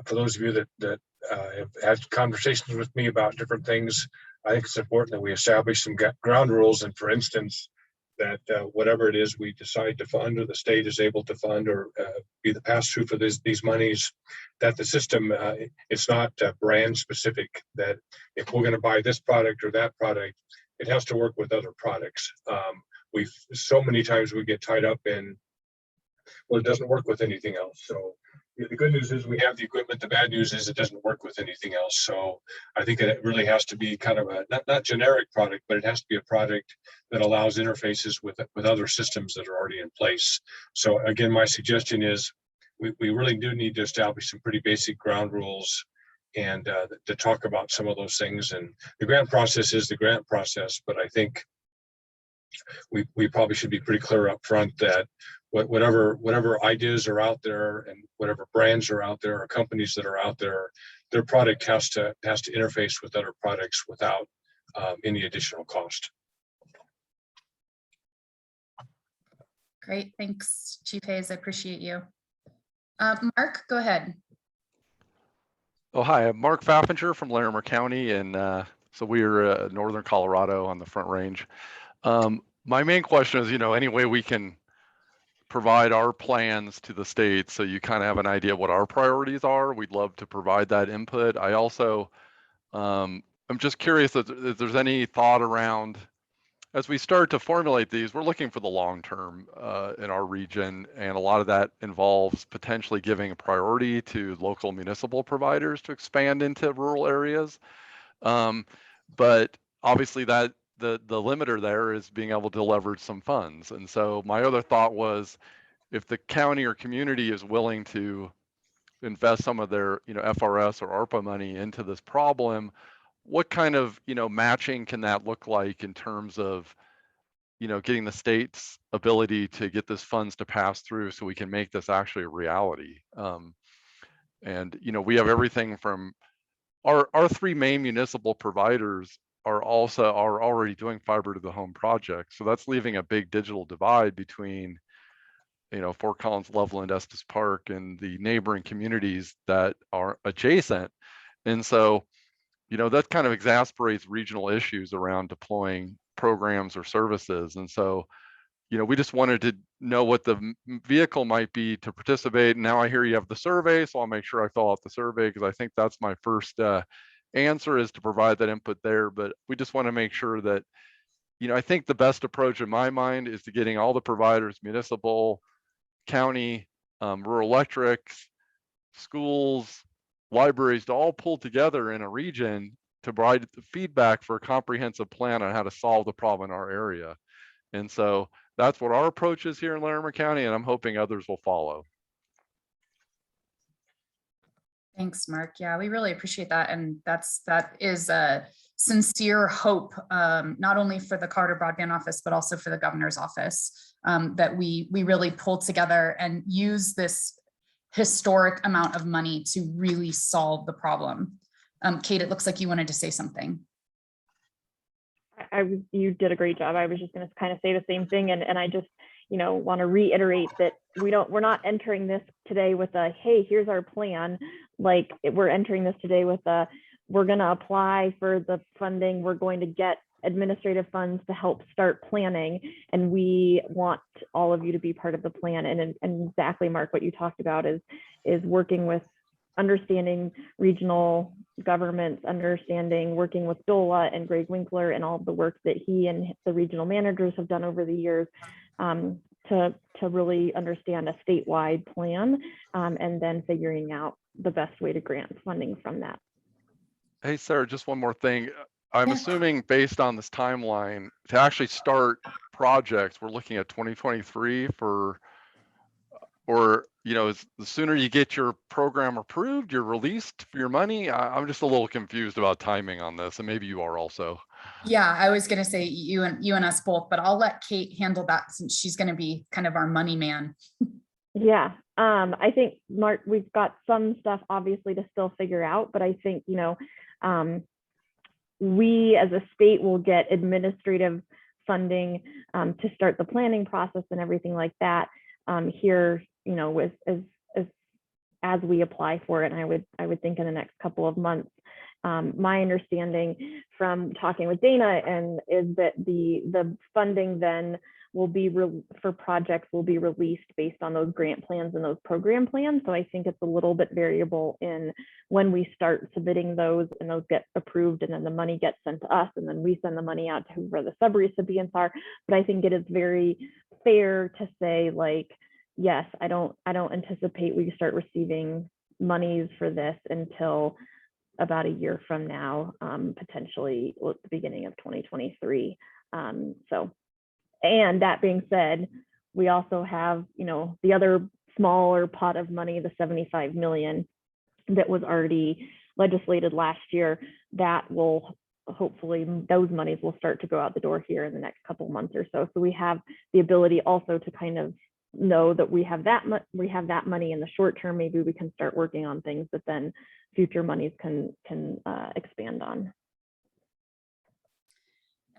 For those of you that have had conversations with me about different things, I think it's important that we establish some ground rules. And for instance, that whatever it is we decide to fund or the state is able to fund or be the pass-through for these monies, that the system, it's not brand specific, that if we're going to buy this product or that product, it has to work with other products. So many times we get tied up in, well, it doesn't work with anything else. So the good news is we have the equipment. The bad news is it doesn't work with anything else. So I think it really has to be kind of a not generic product, but it has to be a product that allows interfaces with other systems that are already in place. So again, my suggestion is we really do need to establish some pretty basic ground rules and to talk about some of those things. And the grant process is the grant process, but I think we probably should be pretty clear up front that whatever ideas are out there and whatever brands are out there or companies that are out there, their product has to interface with other products without any additional cost. Great, thanks, Chief Hayes. I appreciate you. Mark, go ahead. Oh, hi, I'm Mark Faffinger from Larimer County, and so we're northern Colorado on the Front Range. My main question is, any way we can provide our plans to the state so you kind of have an idea what our priorities are. We'd love to provide that input. I also, I'm just curious if there's any thought around, as we start to formulate these, we're looking for the long term in our region, and a lot of that involves potentially giving a priority to local municipal providers to expand into rural areas. But obviously that the limiter there is being able to leverage some funds. And so my other thought was, if the county or community is willing to invest some of their, FRS or ARPA money into this problem, what kind of, matching can that look like in terms of, getting the state's ability to get this funds to pass through so we can make this actually a reality? And, we have everything from our three main municipal providers are already doing fiber to the home projects. So that's leaving a big digital divide between, Fort Collins, Loveland, Estes Park, and the neighboring communities that are adjacent. And so, that kind of exasperates regional issues around deploying programs or services. And so, we just wanted to know what the vehicle might be to participate. And now I hear you have the survey, so I'll make sure I fill out the survey, because I think that's my first answer, is to provide that input there. But we just want to make sure that, I think the best approach in my mind is to getting all the providers, municipal, county, rural electrics, schools, libraries, to all pull together in a region to provide feedback for a comprehensive plan on how to solve the problem in our area. And so that's what our approach is here in Larimer County, and I'm hoping others will follow. Thanks, Mark. Yeah, we really appreciate that. And that is a sincere hope, not only for the Carter Broadband Office, but also for the governor's office, that we really pull together and use this historic amount of money to really solve the problem. Kate, it looks like you wanted to say something. You did a great job. I was just going to kind of say the same thing, and I just want to reiterate that we're not entering this today with a, hey, here's our plan. Like, we're entering this today with a, we're going to apply for the funding, we're going to get administrative funds to help start planning, and we want all of you to be part of the plan. And exactly, Mark, what you talked about is working with, understanding regional governments, working with DOLA and Greg Winkler and all of the work that he and the regional managers have done over the years, to really understand a statewide plan, and then figuring out the best way to grant funding from that. Hey, Sarah, just one more thing. I'm assuming, based on this timeline, to actually start projects, we're looking at 2023 or the sooner you get your program approved, you're released for your money. I'm just a little confused about timing on this, and maybe you are also. Yeah, I was going to say you and us both, but I'll let Kate handle that, since she's going to be kind of our money man. Yeah, I think, Mark, we've got some stuff obviously to still figure out, but I think, we as a state will get administrative funding to start the planning process and everything like that here, as we apply for it. And I would think in the next couple of months. My understanding from talking with Dana is that the funding then will be for projects will be released based on those grant plans and those program plans. So I think it's a little bit variable in when we start submitting those, and those get approved, and then the money gets sent to us, and then we send the money out to whoever the sub-recipients are. But I think it is very fair to say, like, yes, I don't anticipate we start receiving monies for this until about a year from now, potentially at the beginning of 2023. And that being said, we also have, the other smaller pot of money, the 75 million that was already legislated last year. That will hopefully, those monies will start to go out the door here in the next couple months or so. So we have the ability also to kind of know that we have that money in the short term. Maybe we can start working on things that then future monies can expand on.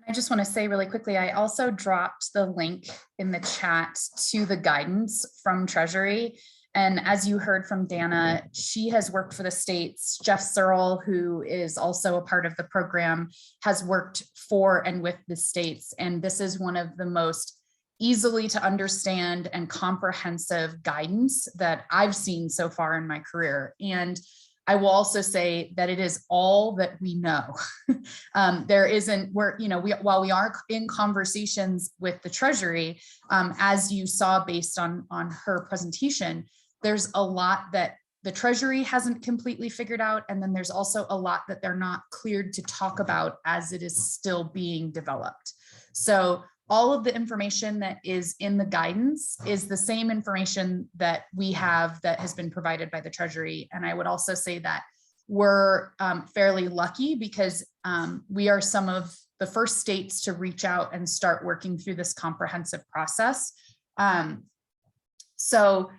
I just want to say really quickly, I also dropped the link in the chat to the guidance from Treasury. And as you heard from Dana, she has worked for the states. Jeff Searle, who is also a part of the program, has worked for and with the states. And this is one of the most easily to understand and comprehensive guidance that I've seen so far in my career. And I will also say that it is all that we know. There isn't, while we are in conversations with the Treasury, as you saw based on her presentation, there's a lot that the Treasury hasn't completely figured out. And then there's also a lot that they're not cleared to talk about as it is still being developed. So all of the information that is in the guidance is the same information that we have that has been provided by the Treasury. And I would also say that we're fairly lucky because we are some of the first states to reach out and start working through this comprehensive process. So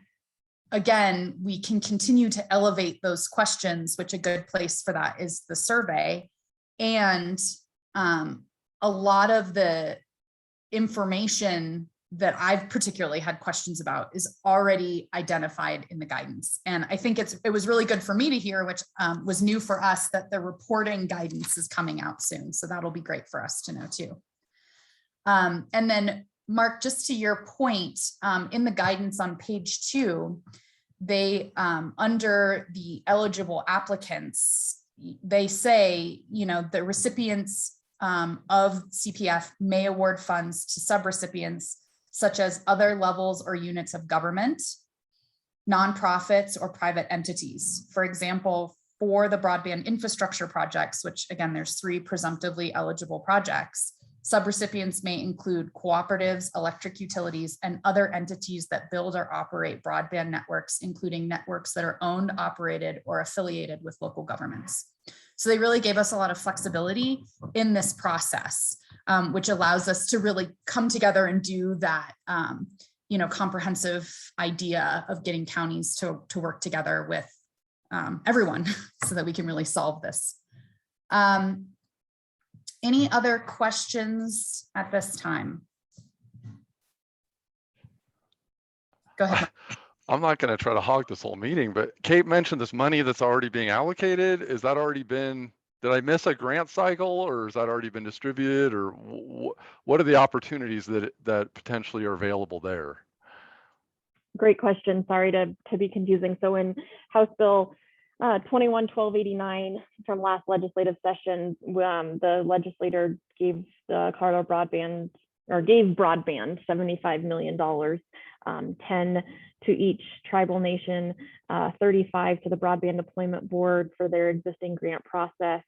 again, we can continue to elevate those questions, which a good place for that is the survey. And a lot of the information that I've particularly had questions about is already identified in the guidance. And I think it was really good for me to hear, which was new for us, that the reporting guidance is coming out soon. So that'll be great for us to know too. And then Mark, just to your point, in the guidance on page 2, they under the eligible applicants, they say, the recipients of CPF may award funds to subrecipients such as other levels or units of government, nonprofits, or private entities. For example, for the broadband infrastructure projects, which again, there's 3 presumptively eligible projects, subrecipients may include cooperatives, electric utilities, and other entities that build or operate broadband networks, including networks that are owned, operated, or affiliated with local governments. So they really gave us a lot of flexibility in this process, which allows us to really come together and do that, comprehensive idea of getting counties to work together with everyone so that we can really solve this. Any other questions at this time? Go ahead. I'm not going to try to hog this whole meeting, but Kate mentioned this money that's already being allocated. Is that already been, did I miss a grant cycle, or has that already been distributed, or what are the opportunities that potentially are available there? Great question. Sorry to be confusing. So in House Bill 21-1289 from last legislative session, the legislator gave the Colorado Broadband, or gave Broadband $75 million, 10 to each tribal nation, 35 to the Broadband Deployment Board for their existing grant process,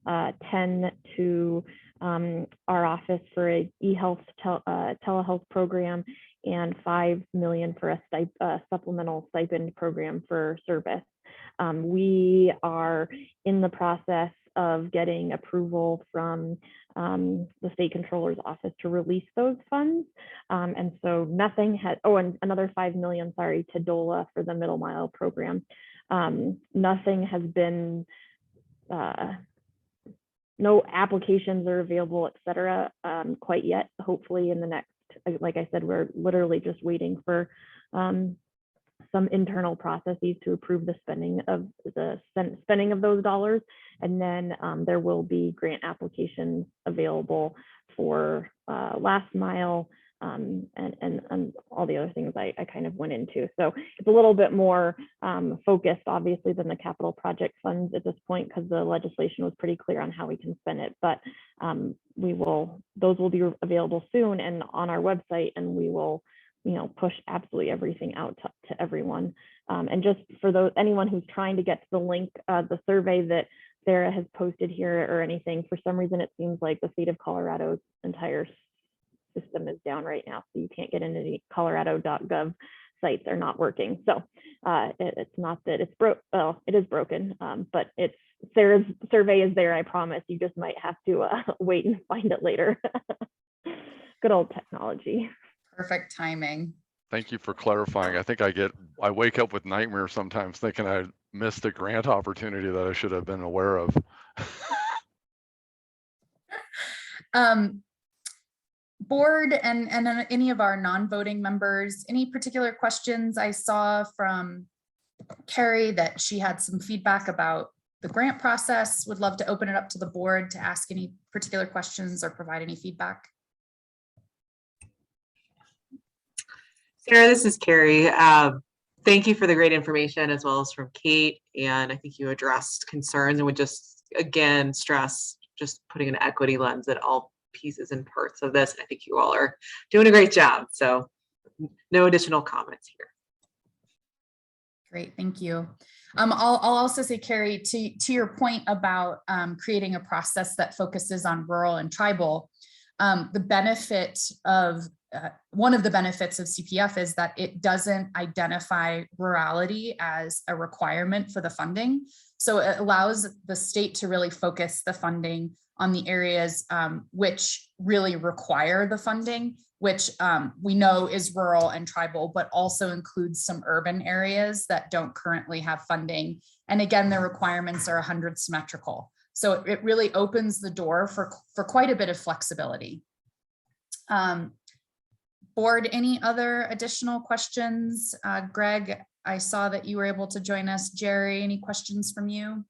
10 to our office for a e-health telehealth program, and $5 million for a supplemental stipend program for service. We are in the process of getting approval from the state controller's office to release those funds. And so nothing had, and another $5 million, sorry, to DOLA for the middle mile program. Nothing has been, no applications are available, et cetera, quite yet. Hopefully in the next, like I said, we're literally just waiting for some internal processes to approve the spending of those dollars, and then there will be grant applications available for last mile and all the other things I kind of went into. So it's a little bit more focused, obviously, than the capital project funds at this point, because the legislation was pretty clear on how we can spend it. But those will be available soon and on our website, and we will push absolutely everything out to everyone. And just for anyone who's trying to get to the link, the survey that Sarah has posted here or anything, for some reason it seems like the state of Colorado's entire system is down right now, so you can't get into the colorado.gov sites are not working. So it's not that it's broke. Well, it is broken, but Sarah's survey is there. I promise. You just might have to wait and find it later. Good old technology. Perfect timing. Thank you for clarifying. I think I wake up with nightmares sometimes thinking I missed a grant opportunity that I should have been aware of. Board and any of our non-voting members, any particular questions? I saw from Carrie that she had some feedback about the grant process. Would love to open it up to the board to ask any particular questions or provide any feedback. Sarah, this is Carrie. thank you for the great information, as well as from Kate. And I think you addressed concerns and would just, again, stress just putting an equity lens at all pieces and parts of this. I think you all are doing a great job. So no additional comments here. Great, thank you. I'll also say, Carrie, to your point about creating a process that focuses on rural and tribal, the benefit of one of the benefits of CPF is that it doesn't identify rurality as a requirement for the funding. So it allows the state to really focus the funding on the areas which really require the funding, which we know is rural and tribal, but also includes some urban areas that don't currently have funding. And again, the requirements are 100 symmetrical. So it really opens the door for quite a bit of flexibility. Board, any other additional questions? Greg, I saw that you were able to join us. Jerry, any questions from you?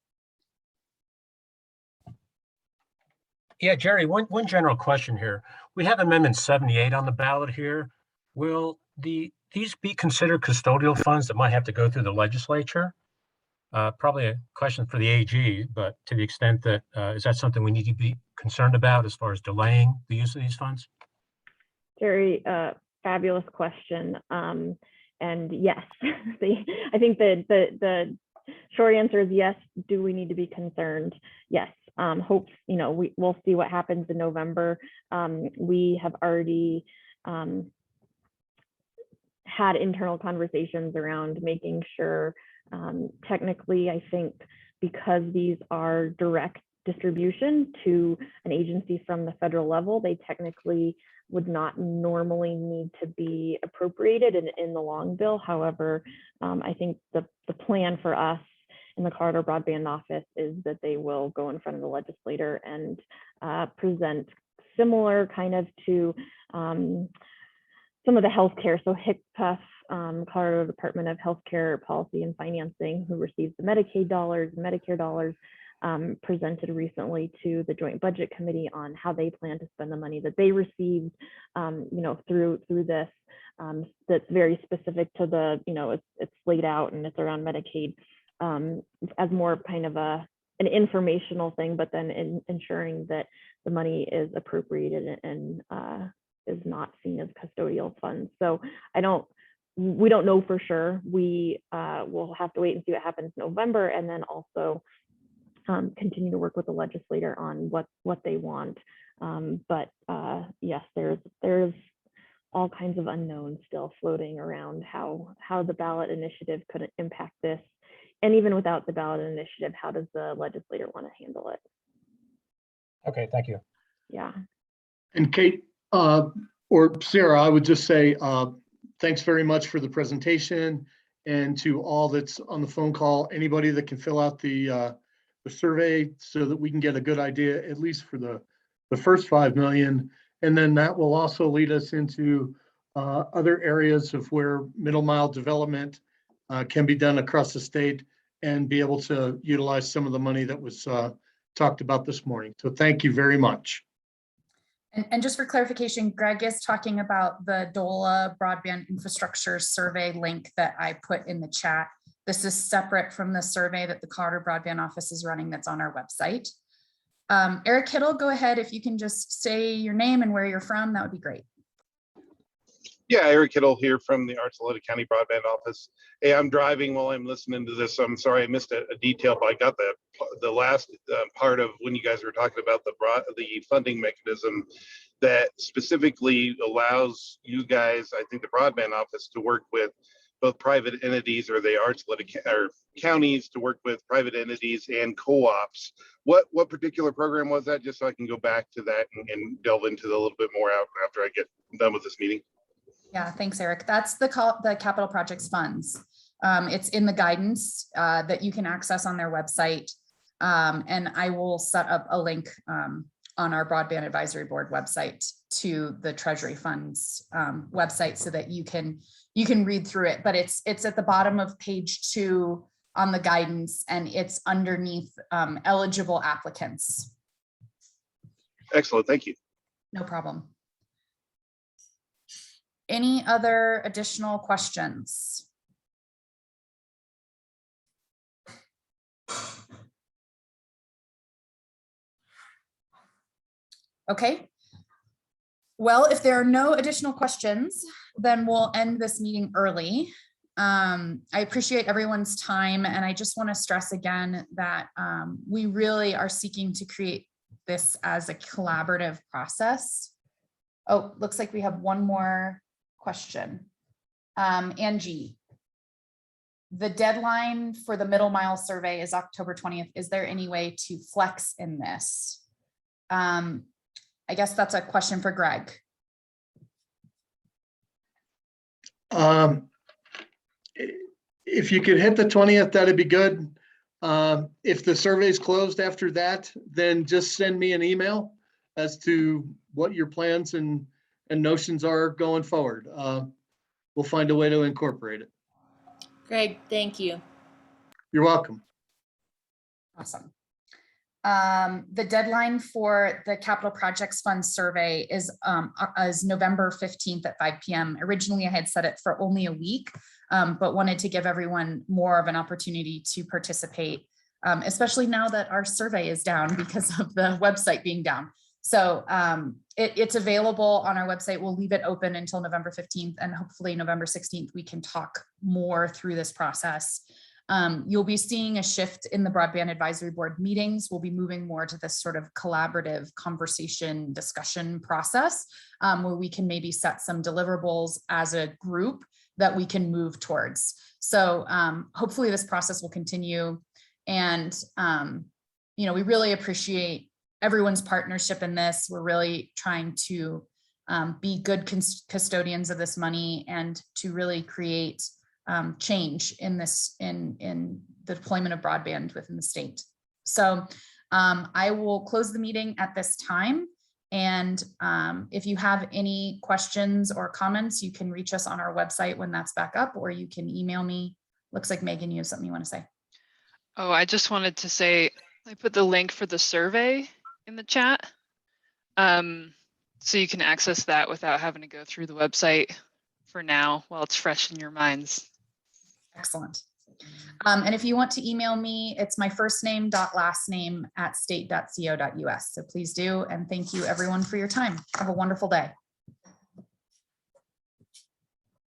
Yeah, Jerry, one general question here. We have Amendment 78 on the ballot here. Will these be considered custodial funds that might have to go through the legislature? Probably a question for the AG, but to the extent that, is that something we need to be concerned about as far as delaying the use of these funds? Jerry, fabulous question. And yes, I think the short answer is yes. Do we need to be concerned? Yes. Hopes, we'll see what happens in November. We have already had internal conversations around making sure, technically, I think because these are direct distribution to an agency from the federal level, they technically would not normally need to be appropriated in the long bill. However, I think the plan for us in the Colorado Broadband Office is that they will go in front of the legislator and present similar kind of to some of the healthcare. So HCPF, Colorado Department of Healthcare Policy and Financing, who receives the Medicaid dollars, Medicare dollars, presented recently to the Joint Budget Committee on how they plan to spend the money that they received, through this. That's very specific to the, it's laid out and it's around Medicaid as more kind of an informational thing, but then ensuring that the money is appropriated and is not seen as custodial funds. So we don't know for sure. We will have to wait and see what happens in November, and then also continue to work with the legislator on what they want. But yes, there's all kinds of unknowns still floating around how the ballot initiative could impact this. And even without the ballot initiative, how does the legislator want to handle it? Okay, thank you. Yeah. And Kate or Sarah, I would just say thanks very much for the presentation, and to all that's on the phone call, anybody that can fill out the survey so that we can get a good idea, at least for the first 5 million. And then that will also lead us into other areas of where middle mile development can be done across the state and be able to utilize some of the money that was talked about this morning. So thank you very much. And just for clarification, Greg is talking about the DOLA broadband infrastructure survey link that I put in the chat. This is separate from the survey that the Colorado Broadband Office is running that's on our website. Eric Hittle, go ahead. If you can just say your name and where you're from, that would be great. Yeah, Eric Hittle here from the Archuleta County Broadband Office. Hey, I'm driving while I'm listening to this. I'm sorry I missed a detail, but I got the last part of when you guys were talking about the funding mechanism that specifically allows you guys, I think the Broadband Office, to work with both private entities or the Archuleta or counties to work with private entities and co-ops. What particular program was that? Just so I can go back to that and delve into it a little bit more after I get done with this meeting. Yeah, thanks, Eric. That's the capital projects funds. It's in the guidance that you can access on their website. And I will set up a link on our Broadband Advisory Board website to the Treasury funds website so that you can read through it. But it's at the bottom of page 2 on the guidance, and it's underneath eligible applicants. Excellent, thank you. No problem. Any other additional questions? Okay. Well, if there are no additional questions, then we'll end this meeting early. I appreciate everyone's time, and I just want to stress again that we really are seeking to create this as a collaborative process. Oh, looks like we have one more question. Angie, the deadline for the middle mile survey is October 20th. Is there any way to flex in this? I guess that's a question for Greg. If you could hit the 20th, that'd be good. If the survey is closed after that, then just send me an email as to what your plans and notions are going forward. We'll find a way to incorporate it. Greg, thank you. You're welcome. Awesome. The deadline for the Capital Projects Fund survey is November 15th at 5 p.m. Originally, I had set it for only a week, but wanted to give everyone more of an opportunity to participate, especially now that our survey is down because of the website being down. So it's available on our website. We'll leave it open until November 15th, and hopefully November 16th, we can talk more through this process. You'll be seeing a shift in the Broadband Advisory Board meetings. We'll be moving more to this sort of collaborative conversation discussion process where we can maybe set some deliverables as a group that we can move towards. So hopefully this process will continue. And, we really appreciate everyone's partnership in this. We're really trying to be good custodians of this money and to really create change in this, in the deployment of broadband within the state. So I will close the meeting at this time. And if you have any questions or comments, you can reach us on our website when that's back up, or you can email me. Looks like Megan, you have something you want to say. Oh, I just wanted to say, I put the link for the survey in the chat. So you can access that without having to go through the website for now while it's fresh in your minds. Excellent. And if you want to email me, it's my first name last name @state.co.us. So please do. And thank you everyone for your time. Have a wonderful day.